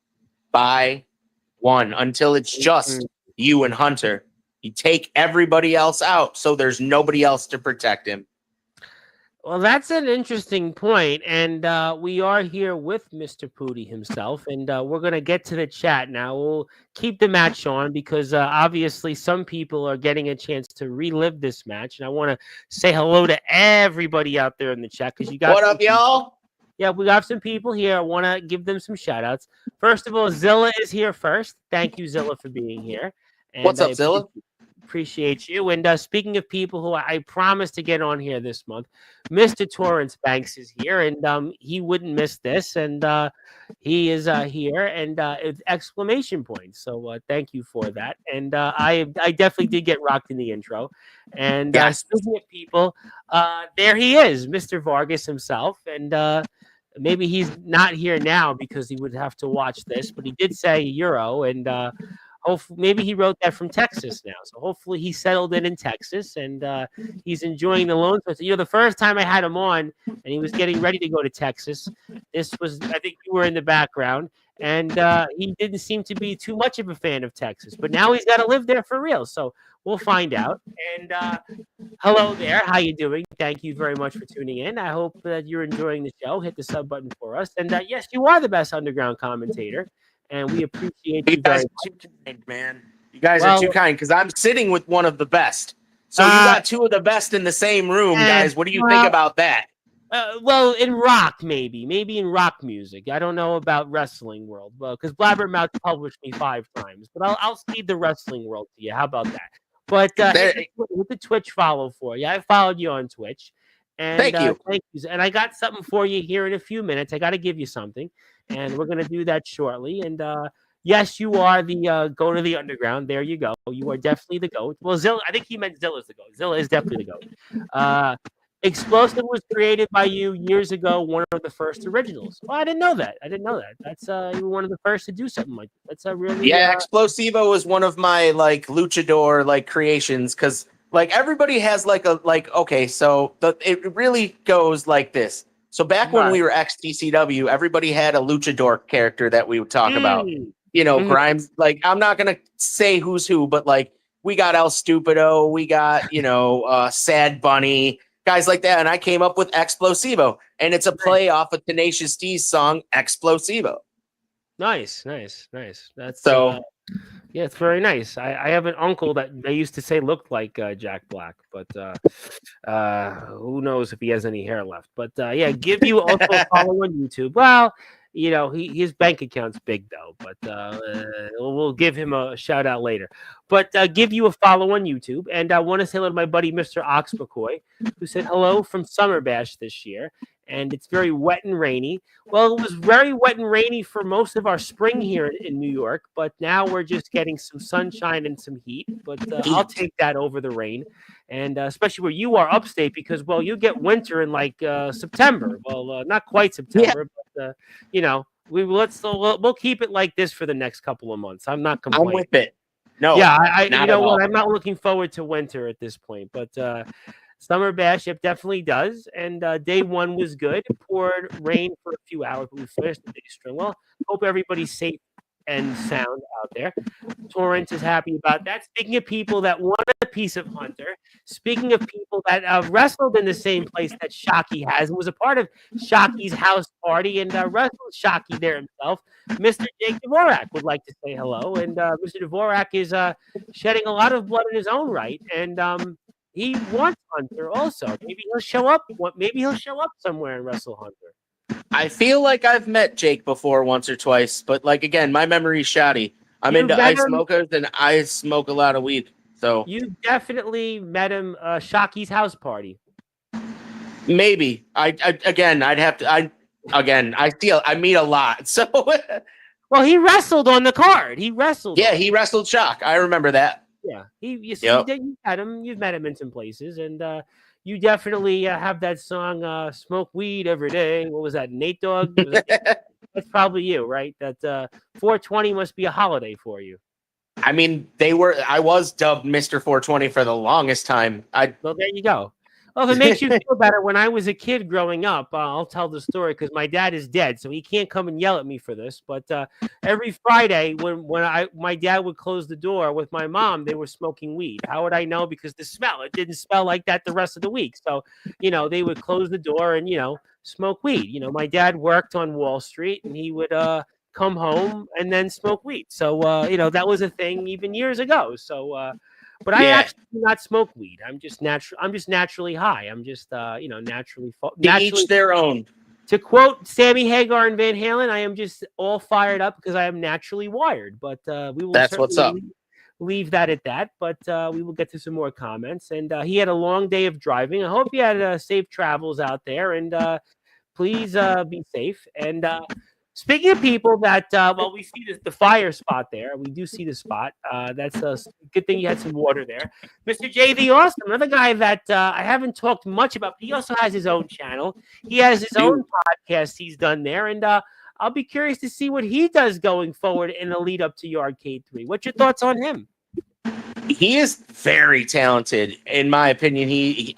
by one until it's just you and Hunter. You take everybody else out, so there's nobody else to protect him. Well, that's an interesting point, and we are here with Mr. Puti himself, and we're going to get to the chat now. We'll keep the match on because obviously some people are getting a chance to relive this match, and I want to say hello to everybody out there in the chat because you got what up, y'all? Yeah, we got some people here. I want to give them some shout-outs. First of all, Zilla is here first. Thank you, Zilla, for being here. And what's up, Zilla? Appreciate you. And speaking of people who I promised to get on here this month, Mr. Torrance Banks is here, and he wouldn't miss this, and he is here, and it's exclamation points. So thank you for that. And I definitely did get rocked in the intro. And speaking of people, there he is, Mr. Vargas himself, and maybe he's not here now because he would have to watch this, but he did say Euro, and hopefully, maybe he wrote that from Texas now. So hopefully he settled in Texas, and he's enjoying the loan. So, the first time I had him on and he was getting ready to go to Texas, this was, I think you were in the background, and he didn't seem to be too much of a fan of Texas. But now he's got to live there for real. So we'll find out. And hello there. How you doing? Thank you very much for tuning in. I hope that you're enjoying the show. Hit the sub button for us. And yes, you are the best underground commentator, and we appreciate You you very guys much. are too kind, man. You guys are too kind because I'm sitting with one of the best. So you got two of the best in the same room, guys. What do you think about that? Well, in rock, maybe in rock music. I don't know about wrestling world. Well, because Blabbermouth published me 5 times, but I'll cede the wrestling world to you. How about that? But with the Twitch follow for you, I followed you on Twitch, and thank you. And I got something for you here in a few minutes. I got to give you something, and we're gonna do that shortly. And yes, you are the go to the underground. There you go. You are definitely the GOAT. Well, Zilla, I think he meant Zilla's the GOAT. Zilla is definitely the GOAT. Explosive was created by you years ago, one of the first originals. Well, I didn't know that. That's you were one of the first to do something like that. That's really Explosivo was one of my like luchador creations because everybody has okay, so it really goes like this. So back when we were XTCW, everybody had a luchador character that we would talk about. Grimes. I'm not gonna say who's who, but we got El Stupido, we got Sad Bunny. Guys like that, and I came up with Explosivo, and it's a play off of Tenacious D's song Explosivo. Nice. That's so. Yeah, it's very nice. I have an uncle that they used to say looked like Jack Black, but who knows if he has any hair left. But give you also a follow on YouTube. Well, his bank account's big though, but we'll give him a shout out later. But give you a follow on YouTube, and I want to say hello to my buddy Mr. Ox McCoy, who said hello from Summer Bash this year, and it's very wet and rainy. Well, it was very wet and rainy for most of our spring here in New York, but now we're just getting some sunshine and some heat. But I'll take that over the rain, and especially where you are upstate, because you get winter in September. Well, not quite September, but we'll keep it like this for the next couple of months. I'm not complaining. I'm with it. No, yeah, I'm not looking forward to winter at this point, but Summer Bash definitely does. And day one was good. It poured rain for a few hours, but we finished the day strong. Well, hope everybody's safe and sound out there. Torrance is happy about that. Speaking of people that want a piece of Hunter, speaking of people that wrestled in the same place that Shockey has and was a part of Shockey's house party and wrestled Shockey there himself, Mr. Jake Dvorak would like to say hello. And Mr. Dvorak is shedding a lot of blood in his own right, and he wants Hunter also. Maybe he'll show up. Maybe he'll show up somewhere and wrestle Hunter. I feel like I've met Jake before once or twice, but again, my memory's shoddy. I'm into ice smokers, and I smoke a lot of weed. So you definitely met him Shockey's house party. Maybe. I'd have to. I meet a lot. So well, he wrestled on the card. He wrestled. Yeah, he wrestled Shock. I remember that. Yeah, you've met him. You've met him in some places, and you definitely have that song "Smoke Weed Every Day." What was that, Nate Dogg? That's probably you, right? That 420 must be a holiday for you. I mean, I was dubbed Mr. 420 for the longest time. Well, there you go. Well, if it makes you feel better, when I was a kid growing up, I'll tell the story because my dad is dead, so he can't come and yell at me for this. But every Friday, when my dad would close the door with my mom, they were smoking weed. How would I know? Because the smell. It didn't smell like that the rest of the week. So, they would close the door and, smoke weed. My dad worked on Wall Street, and he would come home and then smoke weed. So, that was a thing even years ago. So, but I actually do not smoke weed. I'm just naturally high. I'm just naturally. Each their own. To quote Sammy Hagar and Van Halen, I am just all fired up because I am naturally wired. But we will. That's what's up. Leave that at that. But we will get to some more comments. And he had a long day of driving. I hope you had safe travels out there. And please be safe. And speaking of people that, we see the fire spot there. We do see the spot. That's a good thing you had some water there. Mr. JV Awesome, another guy that I haven't talked much about. He also has his own channel. He has his own podcast he's done there. And I'll be curious to see what he does going forward in the lead up to Yardcade 3. What's your thoughts on him? He is very talented, in my opinion. He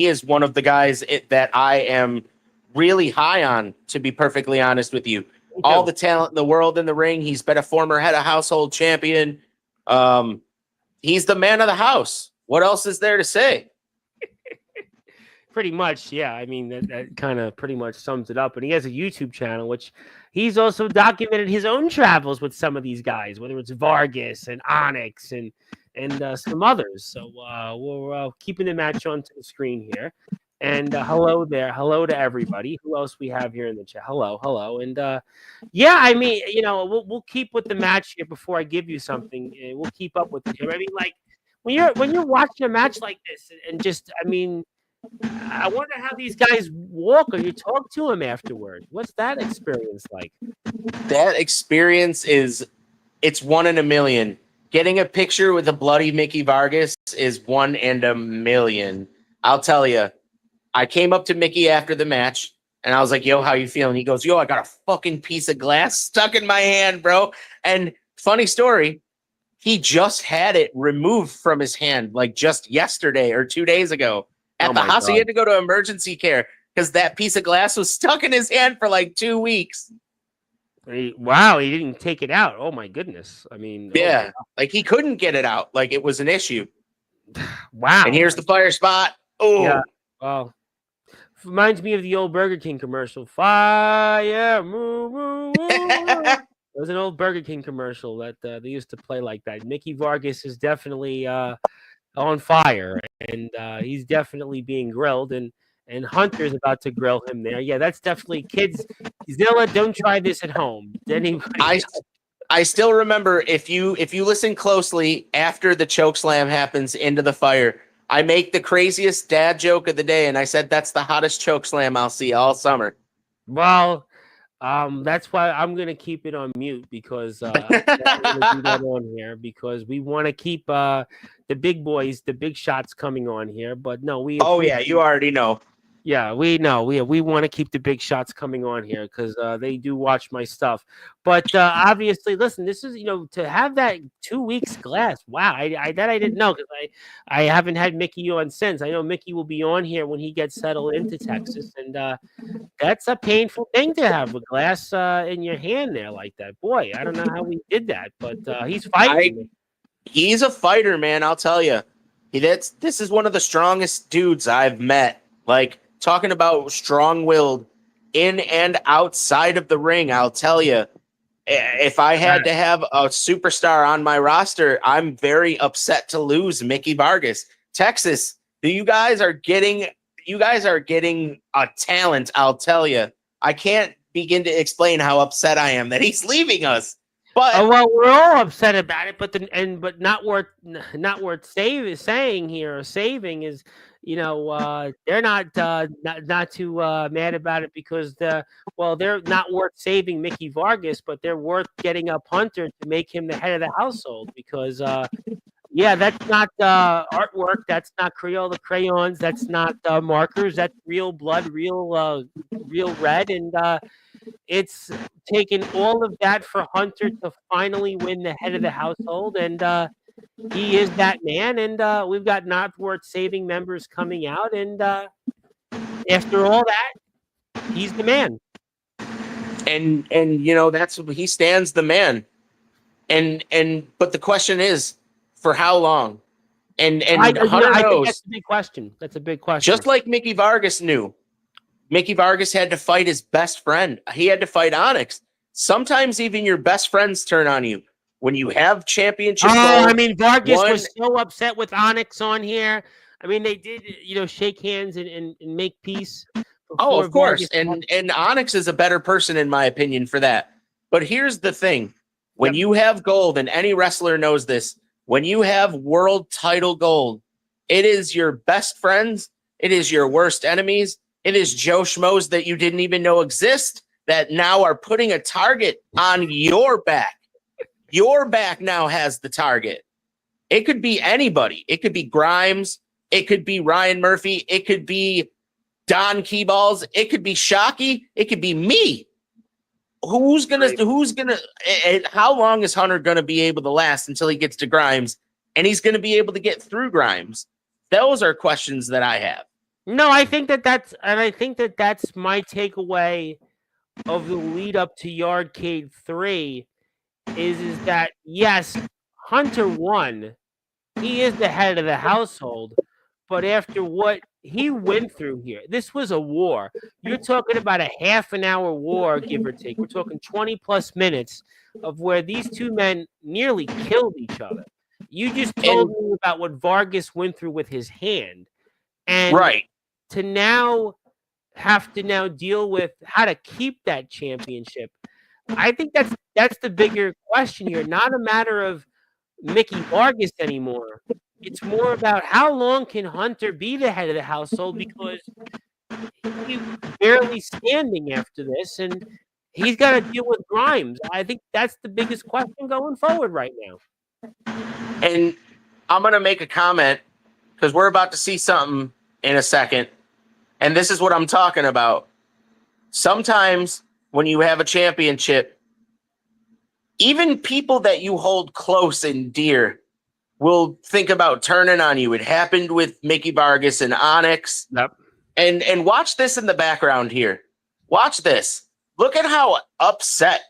is one of the guys that I am really high on, to be perfectly honest with you. all the talent in the world in the ring. He's been a former head of household champion. He's the man of the house. What else is there to say? Pretty much, yeah. I mean, that kind of pretty much sums it up. And he has a YouTube channel, which he's also documented his own travels with some of these guys, whether it's Vargas and Onyx and some others. So we're keeping the match onto the screen here. And hello there. Hello to everybody. Who else we have here in the chat? Hello. And yeah, I mean, we'll keep with the match here before I give you something. We'll keep up with it here. I mean, like when you're watching a match like this, and just, I mean, I wonder how these guys walk or you talk to them afterward. What's that experience like? That experience it's 1 in a million. Getting a picture with a bloody Mickey Vargas is 1 in a million. I'll tell you. I came up to Mickey after the match, and I was like, yo, how you feeling? He goes, yo, I got a fucking piece of glass stuck in my hand, bro. And funny story, he just had it removed from his hand like just yesterday or 2 days ago at the house. He had to go to emergency care because that piece of glass was stuck in his hand for like 2 weeks. Wow, he didn't take it out. Oh, my goodness. I mean, yeah, like he couldn't get it out. Like it was an issue. Wow. And here's the fire spot. Oh, yeah. Well, reminds me of the old Burger King commercial. Fire, moo, moo, moo. It was an old Burger King commercial that they used to play like that. Mickey Vargas is definitely on fire, and he's definitely being grilled, and Hunter's about to grill him there. Yeah, that's definitely kids. Zilla, don't try this at home. I still remember if you listen closely after the choke slam happens into the fire. I make the craziest dad joke of the day, and I said that's the hottest choke slam I'll see all summer. Well, that's why I'm gonna keep it on mute because I'm gonna do that on here because we want to keep the big boys, the big shots coming on here. But no, we. Oh yeah, you already know. Yeah, we know. We want to keep the big shots coming on here because they do watch my stuff. But obviously, listen, this is to have that 2 weeks glass. Wow, I didn't know because I haven't had Mickey on since. I know Mickey will be on here when he gets settled into Texas, and that's a painful thing to have a glass in your hand there like that. Boy, I don't know how we did that, but he's fighting. He's a fighter, man. I'll tell you. This is one of the strongest dudes I've met. Like. Talking about strong-willed in and outside of the ring, I'll tell you, if I had to have a superstar on my roster, I'm very upset to lose Mickey Vargas. Texas, you guys are getting a talent, I'll tell you. I can't begin to explain how upset I am that he's leaving us. But well, we're all upset about it, but not worth saying here or saving is. They're not too mad about it because they're not worth saving Mickey Vargas, but they're worth getting up Hunter to make him the head of the household because that's not artwork, that's not Crayola crayons, that's not markers, that's real blood, real red, and it's taken all of that for Hunter to finally win the head of the household, and he is that man, and we've got not worth saving members coming out, and after all that, he's the man. And that's he stands the man. But the question is, for how long? And Hunter knows. I think that's a big question. That's a big question. Just like Mickey Vargas knew. Mickey Vargas had to fight his best friend. He had to fight Onyx. Sometimes even your best friends turn on you. When you have championship gold, I mean, Vargas was so upset with Onyx on here. I mean, they did, shake hands and make peace. Oh, of course. And Onyx is a better person, in my opinion, for that. But here's the thing. When you have gold, and any wrestler knows this, when you have world title gold, it is your best friends. It is your worst enemies. It is Joe Schmoes that you didn't even know exist that now are putting a target on your back. Your back now has the target. It could be anybody. It could be Grimes. It could be Ryan Murphy. It could be Don Keyballs. It could be Shockey. It could be me. How long is Hunter going to be able to last until he gets to Grimes and he's going to be able to get through Grimes? Those are questions that I have. No, I think that's my takeaway of the lead up to Yardcade 3 is that, yes, Hunter won. He is the head of the household. But after what he went through here, this was a war. You're talking about a half an hour war, give or take. We're talking 20 plus minutes of where these two men nearly killed each other. You just told And me about what Vargas went through with his hand. And right. to now have to now deal with how to keep that championship, I think that's the bigger question here. Not a matter of Mickey Vargas anymore. It's more about how long can Hunter be the head of the household, because he's barely standing after this, and he's got to deal with Grimes. I think that's the biggest question going forward right now. And I'm going to make a comment because we're about to see something in a second. And this is what I'm talking about. Sometimes when you have a championship, even people that you hold close and dear will think about turning on you. It happened with Mickey Vargas and Onyx. Yep. And watch this in the background here. Watch this. Look at how upset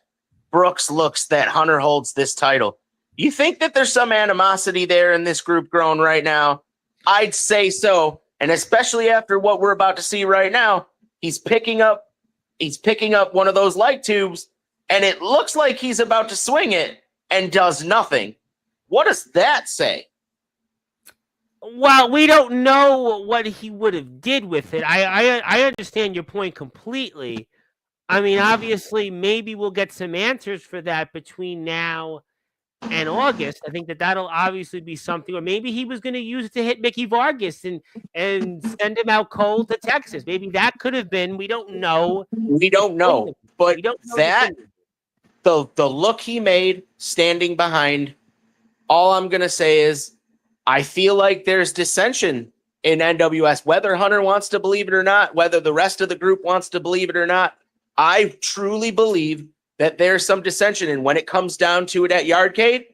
Brooks looks that Hunter holds this title. You think that there's some animosity there in this group growing right now? I'd say so. And especially after what we're about to see right now, he's picking up one of those light tubes, and it looks like he's about to swing it and does nothing. What does that say? Well, we don't know what he would have did with it. I understand your point completely. I mean, obviously, maybe we'll get some answers for that between now and August. I think that'll obviously be something. Or maybe he was going to use it to hit Mickey Vargas and send him out cold to Texas. Maybe that could have been. We don't know. We don't know. But we don't know that, the look he made standing behind, all I'm going to say is I feel like there's dissension in NWS, whether Hunter wants to believe it or not, whether the rest of the group wants to believe it or not. I truly believe that there's some dissension. And when it comes down to it at Yardcade,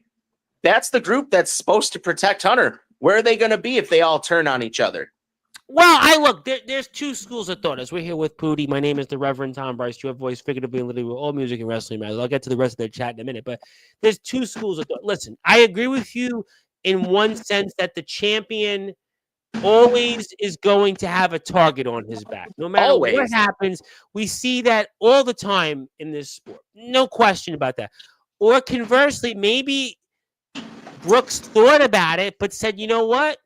that's the group that's supposed to protect Hunter. Where are they going to be if they all turn on each other? Well, there's two schools of thought. As we're here with Puti, my name is the Reverend Tom Bryce. Your voice, figuratively and literally, all music and wrestling matters. I'll get to the rest of their chat in a minute, but there's two schools of thought. Listen, I agree with you in one sense that the champion always is going to have a target on his back. No matter what happens, we see that all the time in this sport. No question about that. Or conversely, maybe Brooks thought about it, but said, you know what?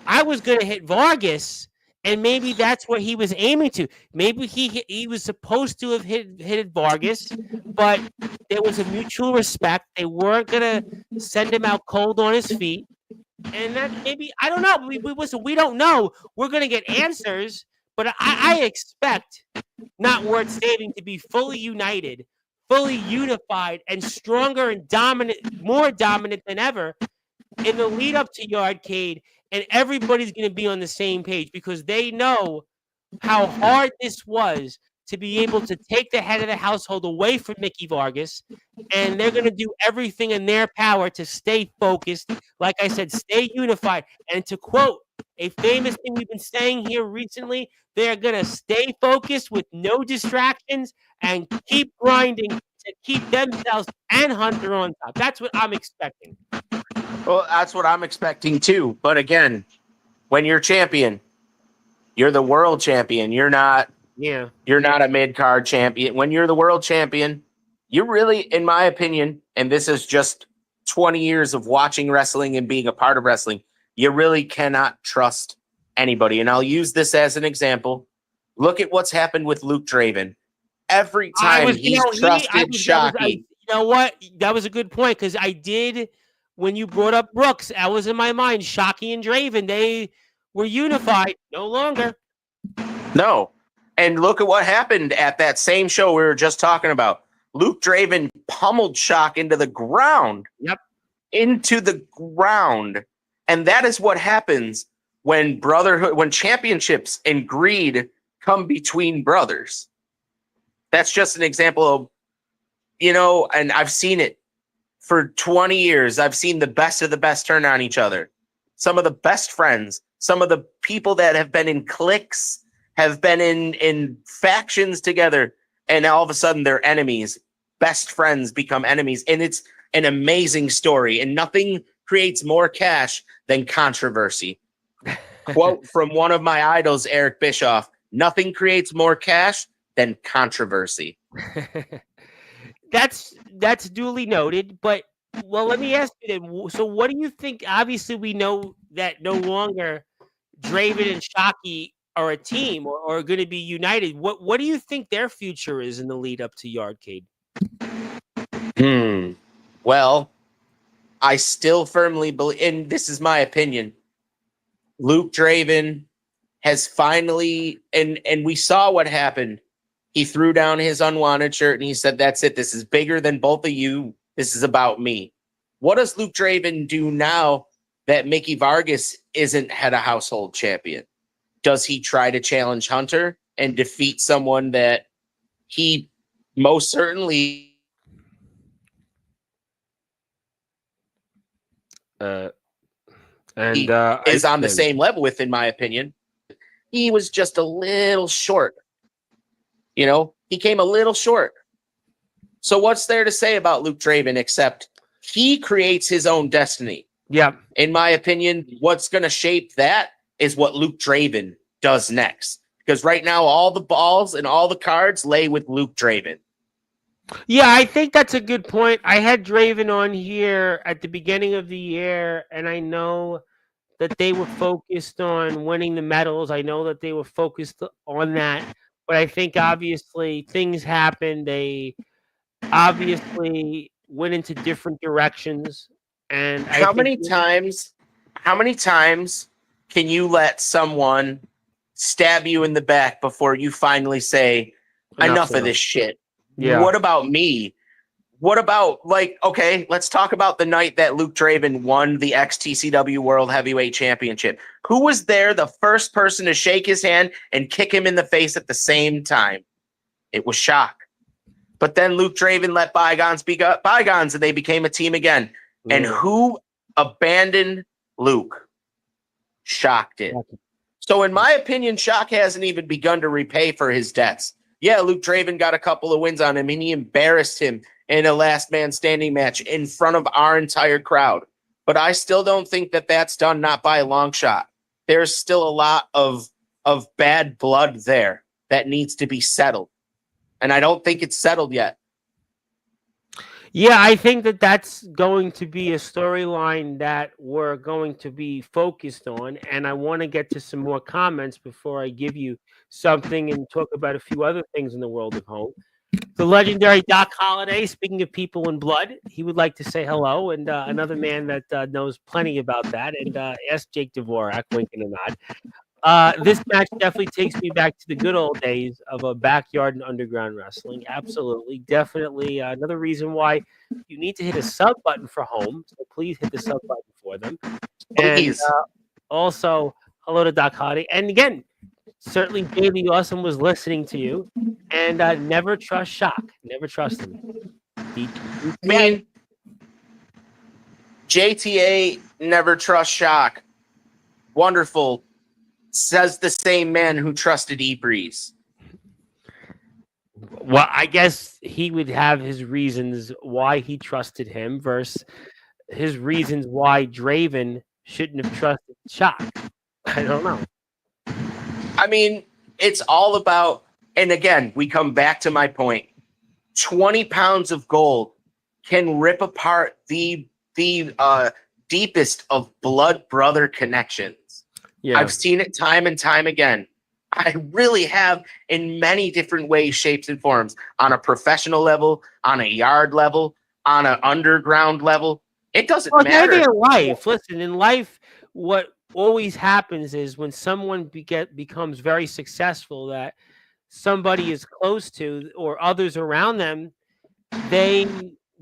I was going to hit Vargas, and maybe that's what he was aiming to. Maybe he was supposed to have hit Vargas, but there was a mutual respect. They weren't going to send him out cold on his feet. And that maybe, I don't know. We don't know. We're going to get answers, but I expect Not Worth Saving to be fully united, fully unified, and stronger and dominant, more dominant than ever in the lead up to Yardcade. And everybody's going to be on the same page because they know how hard this was to be able to take the head of the household away from Mickey Vargas. And they're going to do everything in their power to stay focused. Like I said, stay unified. And to quote a famous thing we've been saying here recently, they're going to stay focused with no distractions and keep grinding to keep themselves and Hunter on top. That's what I'm expecting. Well, that's what I'm expecting too. But again, when you're champion, you're the world champion. You're not a mid-card champion. When you're the world champion, you really, in my opinion, and this is just 20 years of watching wrestling and being a part of wrestling, you really cannot trust anybody. And I'll use this as an example. Look at what's happened with Luke Draven. Every time he's trusted Shockey. You know what? That was a good point because I did, when you brought up Brooks, I was in my mind, Shockey and Draven, they were unified. No longer. No. And look at what happened at that same show we were just talking about. Luke Draven pummeled Shock into the ground. Yep. Into the ground. And that is what happens when brotherhood, when championships and greed come between brothers. That's just an example of, and I've seen it for 20 years. I've seen the best of the best turn on each other. Some of the best friends, some of the people that have been in cliques, have been in factions together, and all of a sudden they're enemies. Best friends become enemies, and it's an amazing story. And nothing creates more cash than controversy. Quote from one of my idols, Eric Bischoff: "Nothing creates more cash than controversy." That's duly noted. But well, let me ask you then. So, what do you think? Obviously, we know that no longer Draven and Shockey are a team or are going to be united. What do you think their future is in the lead up to Yardcade? Well, I still firmly believe, and this is my opinion, Luke Draven has finally, and we saw what happened. He threw down his unwanted shirt and he said, "That's it. This is bigger than both of you. This is about me." What does Luke Draven do now that Mickey Vargas isn't head of household champion? Does he try to challenge Hunter and defeat someone that he most certainly is on the same level with, in my opinion? He was just a little short. You know, he came a little short. So what's there to say about Luke Draven except he creates his own destiny? Yeah. In my opinion, what's going to shape that is what Luke Draven does next. Because right now, all the balls and all the cards lay with Luke Draven. Yeah, I think that's a good point. I had Draven on here at the beginning of the year, and I know that they were focused on winning the medals. I know that they were focused on that. But I think obviously things happened. They obviously went into different directions. And how many times can you let someone stab you in the back before you finally say, enough of this shit? Yeah. What about me? What about, like, okay, let's talk about the night that Luke Draven won the XTCW World Heavyweight Championship. Who was there, the first person to shake his hand and kick him in the face at the same time? It was Shock. But then Luke Draven let bygones be bygones, and they became a team again. Yeah. And who abandoned Luke? Shock did. So in my opinion, Shock hasn't even begun to repay for his debts. Yeah, Luke Draven got a couple of wins on him, and he embarrassed him in a last man standing match in front of our entire crowd. But I still don't think that that's done, not by a long shot. There's still a lot of bad blood there that needs to be settled. And I don't think it's settled yet. Yeah, I think that that's going to be a storyline that we're going to be focused on. And I want to get to some more comments before I give you something and talk about a few other things in the world of home. The legendary Doc Holliday, speaking of people in blood, he would like to say hello. And another man that knows plenty about that. And ask Jake Dvorak, wink and a nod. This match definitely takes me back to the good old days of a backyard and underground wrestling. Absolutely. Definitely another reason why you need to hit a sub button for home. So please hit the sub button for them. And also, hello to Doc Holliday. And again, certainly Bailey Awesome was listening to you. And never trust Shock. Never trust him. I mean, JTA, never trust Shock. Wonderful. Says the same man who trusted E-Breeze. Well, I guess he would have his reasons why he trusted him versus his reasons why Draven shouldn't have trusted Shock. I don't know. I mean, it's all about, and again, we come back to my point. 20 pounds of gold can rip apart the deepest of blood brother connections. Yeah. I've seen it time and time again. I really have, in many different ways, shapes, and forms, on a professional level, on a yard level, on an underground level. It doesn't matter. In life, listen, in life, what always happens is when someone becomes very successful, that somebody is close to or others around them, they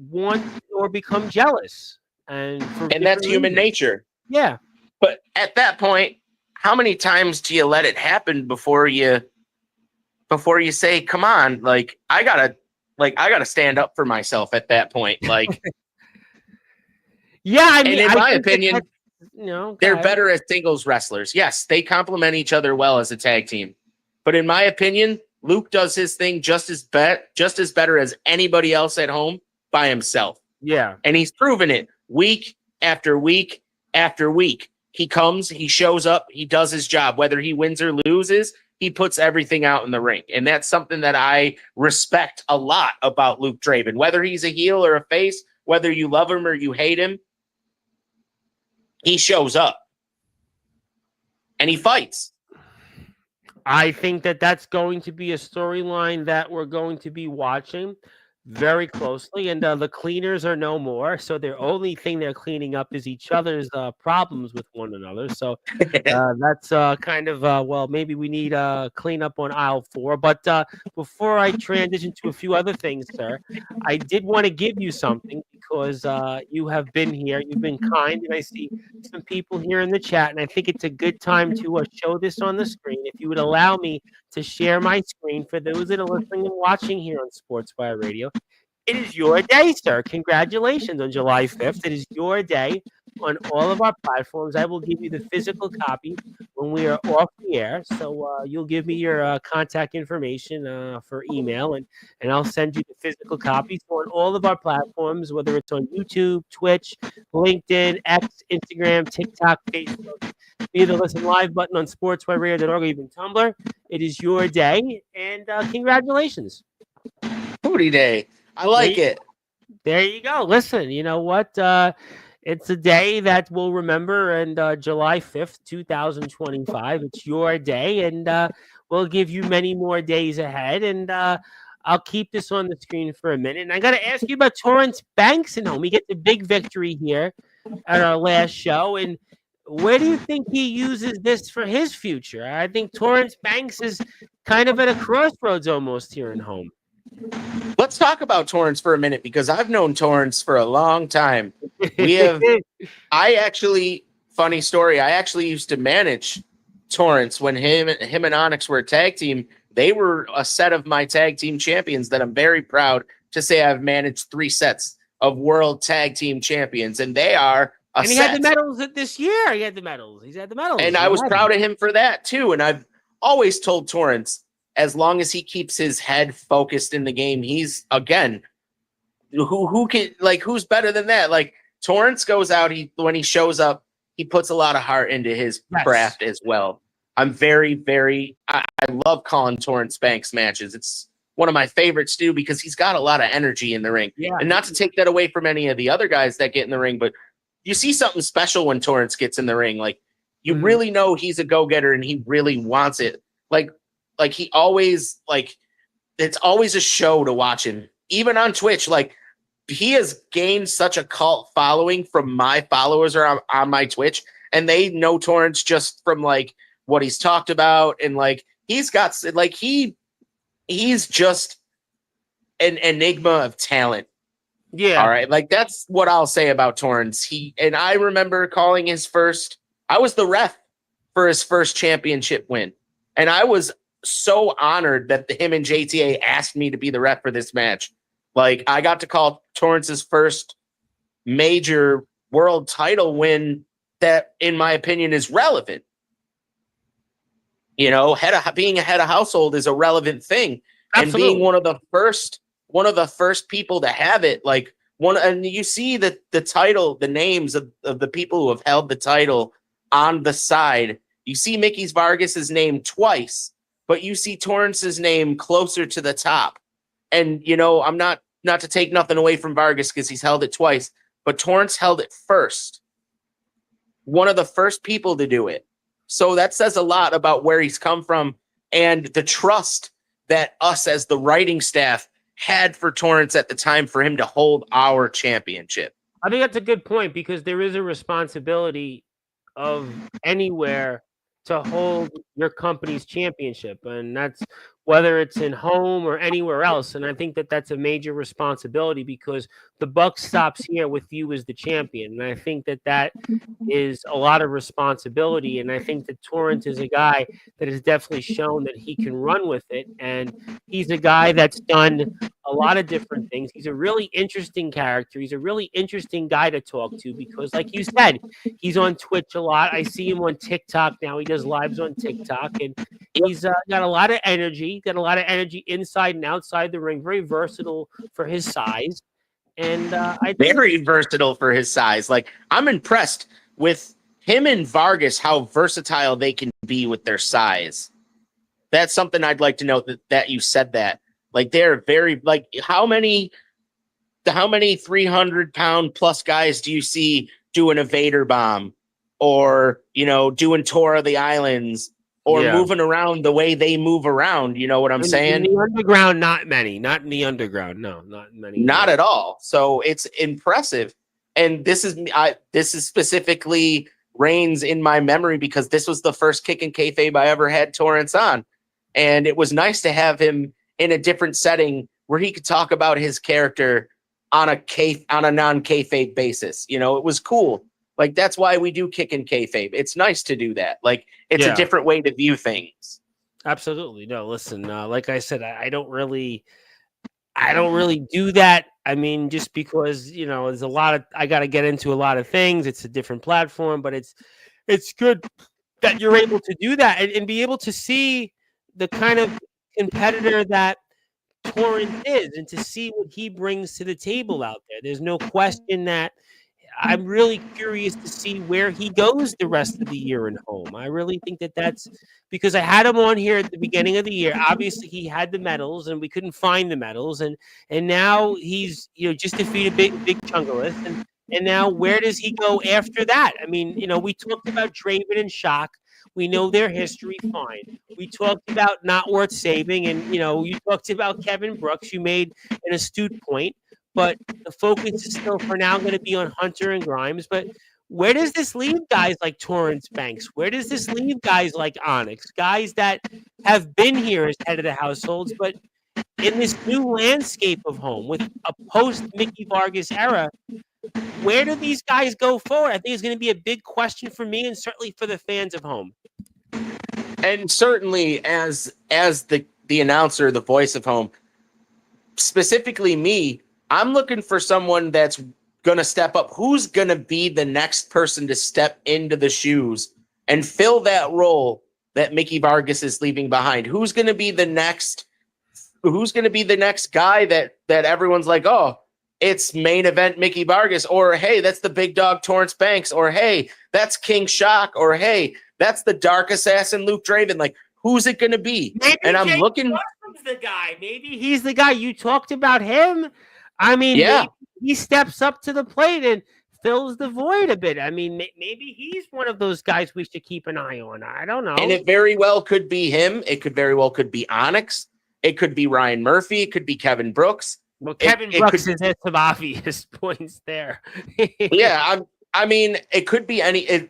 want or become jealous. And that's human nature. Yeah. But at that point, how many times do you let it happen before you say, come on, like I gotta stand up for myself at that point. Like, yeah, I mean, and in my opinion, they're better as singles wrestlers. Yes, they complement each other well as a tag team. But in my opinion, Luke does his thing just as better as anybody else at home by himself. Yeah. And he's proven it week after week after week. He comes, he shows up, he does his job. Whether he wins or loses, he puts everything out in the ring. And that's something that I respect a lot about Luke Draven. Whether he's a heel or a face, whether you love him or you hate him, he shows up. And he fights. I think that that's going to be a storyline that we're going to be watching very closely. And the cleaners are no more. So the only thing they're cleaning up is each other's problems with one another. So that's kind of, well, maybe we need clean up on aisle 4. But before I transition to a few other things, sir, I did want to give you something because you have been here. You've been kind. And I see some people here in the chat. And I think it's a good time to show this on the screen. If you would allow me to share my screen for those that are listening and watching here on Sportswire Radio. It is your day, sir. Congratulations on July 5th. It is your day on all of our platforms. I will give you the physical copy when we are off the air. So you'll give me your contact information for email, and I'll send you the physical copy. So on all of our platforms, whether it's on YouTube, Twitch, LinkedIn, X, Instagram, TikTok, Facebook, either listen live button on sportswireradio.org or even Tumblr. It is your day, and congratulations. Puti Day. I like it. There you go. Listen, you know what? It's a day that we'll remember, and July 5th, 2025. It's your day, and we'll give you many more days ahead, and I'll keep this on the screen for a minute. And I got to ask you about Torrance Banks and home. He gets a big victory here at our last show, and where do you think he uses this for his future? I think Torrance Banks is kind of at a crossroads almost here in home. Let's talk about Torrance for a minute because I've known Torrance for a long time. Funny story, I actually used to manage Torrance when him and Onyx were a tag team. They were a set of my tag team champions that I'm very proud to say I've managed 3 sets of world tag team champions, and they are a set. And he had the medals this year. He had the medals. He's had the medals. And I was proud of him for that too. And I've always told Torrance, as long as he keeps his head focused in the game, he's again, who can, like, who's better than that? Like, Torrance goes out, when he shows up, he puts a lot of heart into his craft as well. I'm I love calling Torrance Banks matches. It's one of my favorites too, because he's got a lot of energy in the ring. Yeah. And not to take that away from any of the other guys that get in the ring, but you see something special when Torrance gets in the ring. Like, you really know he's a go-getter and he really wants it. Like he always, like, it's always a show to watch him. Even on Twitch, like, he has gained such a cult following from my followers or on my Twitch, and they know Torrance just from, like, what he's talked about, and, like, he's got, like, he's just an enigma of talent. Yeah. All right. Like, that's what I'll say about Torrance. And I remember calling I was the ref for his first championship win. And I was so honored that him and JTA asked me to be the ref for this match. Like, I got to call Torrance's first major world title win that, in my opinion, is relevant. You know, being a head of household is a relevant thing. Absolutely. And being one of the first people to have it, like, and you see that the title, the names of the people who have held the title on the side. You see Mickey Vargas's name twice, but you see Torrance's name closer to the top. And, you know, I'm not to take nothing away from Vargas because he's held it twice, but Torrance held it first. One of the first people to do it. So that says a lot about where he's come from and the trust that us as the writing staff had for Torrance at the time for him to hold our championship. I think that's a good point, because there is a responsibility of anywhere to hold your company's championship, and that's whether it's in home or anywhere else. And I think that that's a major responsibility, because the buck stops here with you as the champion. And I think that that is a lot of responsibility. And I think that Torrance is a guy that has definitely shown that he can run with it. And he's a guy that's done a lot of different things. He's a really interesting character. He's a really interesting guy to talk to, because, like you said, he's on Twitch a lot. I see him on TikTok now. He does lives on TikTok, and He's got a lot of energy. Got a lot of energy inside and outside the ring. Very versatile for his size, and I think Very versatile for his size. Like, I'm impressed with him and Vargas, how versatile they can be with their size. That's something I'd like to know that you said that. Like, they're very, like, how many 300-pound plus guys do you see doing a Vader bomb or, doing Tour of the Islands or moving around the way they move around? You know what I'm saying? In the underground, not many. Not in the underground. No, not many. Not at all. So it's impressive. And this is specifically reigns in my memory because this was the first kick and kayfabe I ever had Torrance on. And it was nice to have him in a different setting where he could talk about his character on a non-kayfabe basis. It was cool. Like, that's why we do kick and kayfabe. It's nice to do that. Like, it's a different way to view things. Absolutely. No, listen, like I said, I don't really do that. I mean, just because, there's a lot of, I got to get into a lot of things. It's a different platform, but it's good that you're able to do that and be able to see the kind of competitor that Torrance is and to see what he brings to the table out there. There's no question that I'm really curious to see where he goes the rest of the year in home. I really think that's because I had him on here at the beginning of the year. Obviously, he had the medals, and we couldn't find the medals, and now he's just defeated big Chungalith, and now where does he go after that? I mean, we talked about Draven and Shock. We know their history fine. We talked about not worth saving, and you talked about Kevin Brooks. You made an astute point. But the focus is still for now going to be on Hunter and Grimes. But where does this leave guys like Torrance Banks? Where does this leave guys like Onyx? Guys that have been here as head of the households, but in this new landscape of home with a post-Mickey Vargas era, where do these guys go forward? I think it's going to be a big question for me and certainly for the fans of home. And certainly as the announcer, the voice of home, specifically me, I'm looking for someone that's going to step up. Who's going to be the next person to step into the shoes and fill that role that Mickey Vargas is leaving behind? Who's going to be the next guy that everyone's like, oh, it's main event Mickey Vargas, or hey, that's the big dog Torrance Banks, or hey, that's King Shock, or hey, that's the dark assassin Luke Draven. Like, who's it going to be? Maybe I'm looking. The guy. Maybe he's the guy. You talked about him. I mean, maybe he steps up to the plate and fills the void a bit. I mean, maybe he's one of those guys we should keep an eye on. I don't know. And it very well could be him. It could very well could be Onyx. It could be Ryan Murphy. It could be Kevin Brooks. Well, Kevin Brooks has some obvious points there. Yeah, I mean, it could be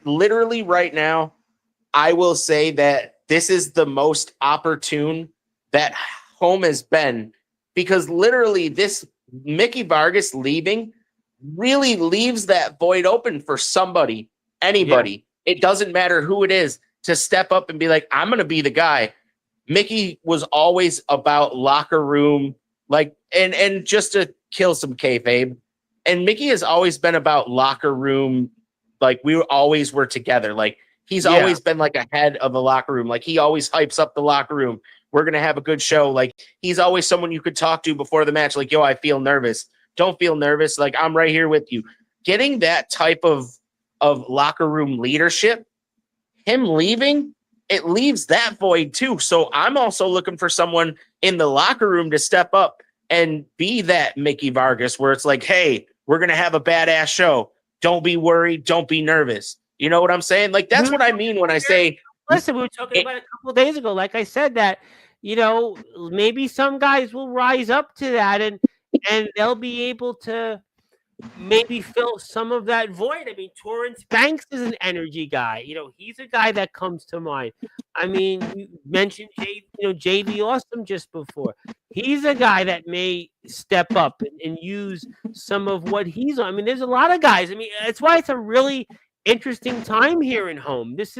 literally right now, I will say that this is the most opportune that home has been, because literally this Mickey Vargas leaving really leaves that void open for somebody, anybody. Yeah. It doesn't matter who it is, to step up and be like, I'm going to be the guy. Mickey was always about locker room, like, and just to kill some kayfabe. And Mickey has always been about locker room. Like, we always were together. Like, he's always been like a head of the locker room. Like, he always hypes up the locker room. We're going to have a good show. Like, he's always someone you could talk to before the match. Like, yo, I feel nervous. Don't feel nervous. Like, I'm right here with you. Getting that type of locker room leadership, him leaving, it leaves that void too. So I'm also looking for someone in the locker room to step up and be that Mickey Vargas, where it's like, hey, we're going to have a badass show. Don't be worried. Don't be nervous. You know what I'm saying? Like, that's what I mean when I say, listen, we were talking about it a couple of days ago. Like I said, that, maybe some guys will rise up to that and they'll be able to maybe fill some of that void. I mean, Torrance Banks is an energy guy. He's a guy that comes to mind. I mean, you mentioned JV Awesome just before. He's a guy that may step up and use some of what he's on. I mean, there's a lot of guys. I mean, that's why it's a really interesting time here in home. This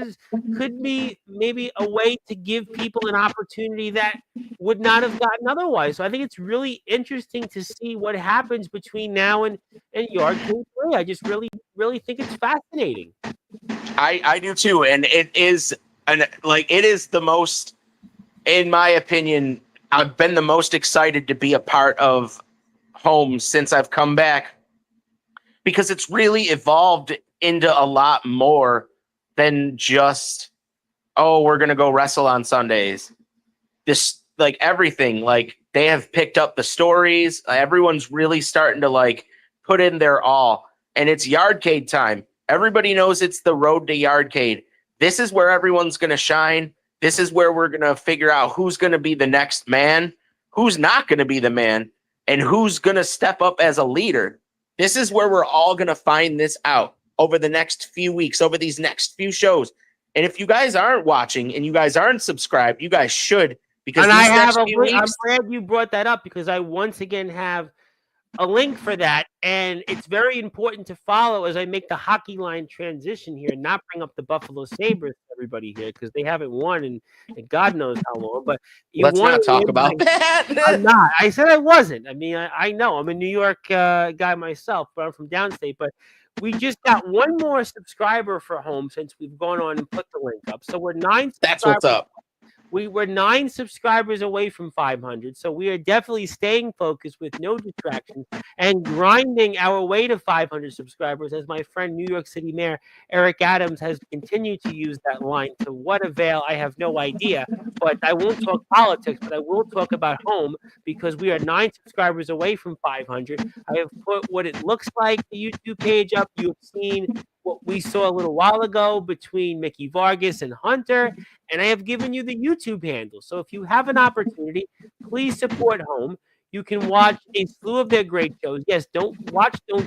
could be maybe a way to give people an opportunity that would not have gotten otherwise. So I think it's really interesting to see what happens between now and Yard King 3. I just really think it's fascinating. I do too, and it is the most in my opinion, I've been the most excited to be a part of Home since I've come back, because it's really evolved into a lot more than just, oh, we're going to go wrestle on Sundays. This, like, everything, like, they have picked up the stories. Everyone's really starting to, like, put in their all. And it's Yardcade time. Everybody knows it's the road to Yardcade. This is where everyone's going to shine. This is where we're going to figure out who's going to be the next man, who's not going to be the man, and who's going to step up as a leader. This is where we're all going to find this out over the next few weeks, over these next few shows. And if you guys aren't watching and you guys aren't subscribed, you guys should. Because and I'm weeks, glad you brought that up, because I once again have a link for that, and it's very important to follow as I make the hockey line transition here, and not bring up the Buffalo Sabres to everybody here, because they haven't won in God knows how long. But let's not talk about that. I'm not. I said I wasn't. I mean, I know I'm a New York guy myself, but I'm from downstate. But we just got one more subscriber for Home since we've gone on and put the link up. So we're 9 subscribers. That's what's up. We were 9 subscribers away from 500, so we are definitely staying focused with no distractions and grinding our way to 500 subscribers, as my friend New York City Mayor Eric Adams has continued to use that line. To what avail, I have no idea, but I won't talk politics, but I will talk about Home, because we are 9 subscribers away from 500. I have put what it looks like, the YouTube page up. You have seen what we saw a little while ago between Mickey Vargas and Hunter, and I have given you the YouTube handle. So if you have an opportunity, please support Home. You can watch a slew of their great shows. Yes, Don't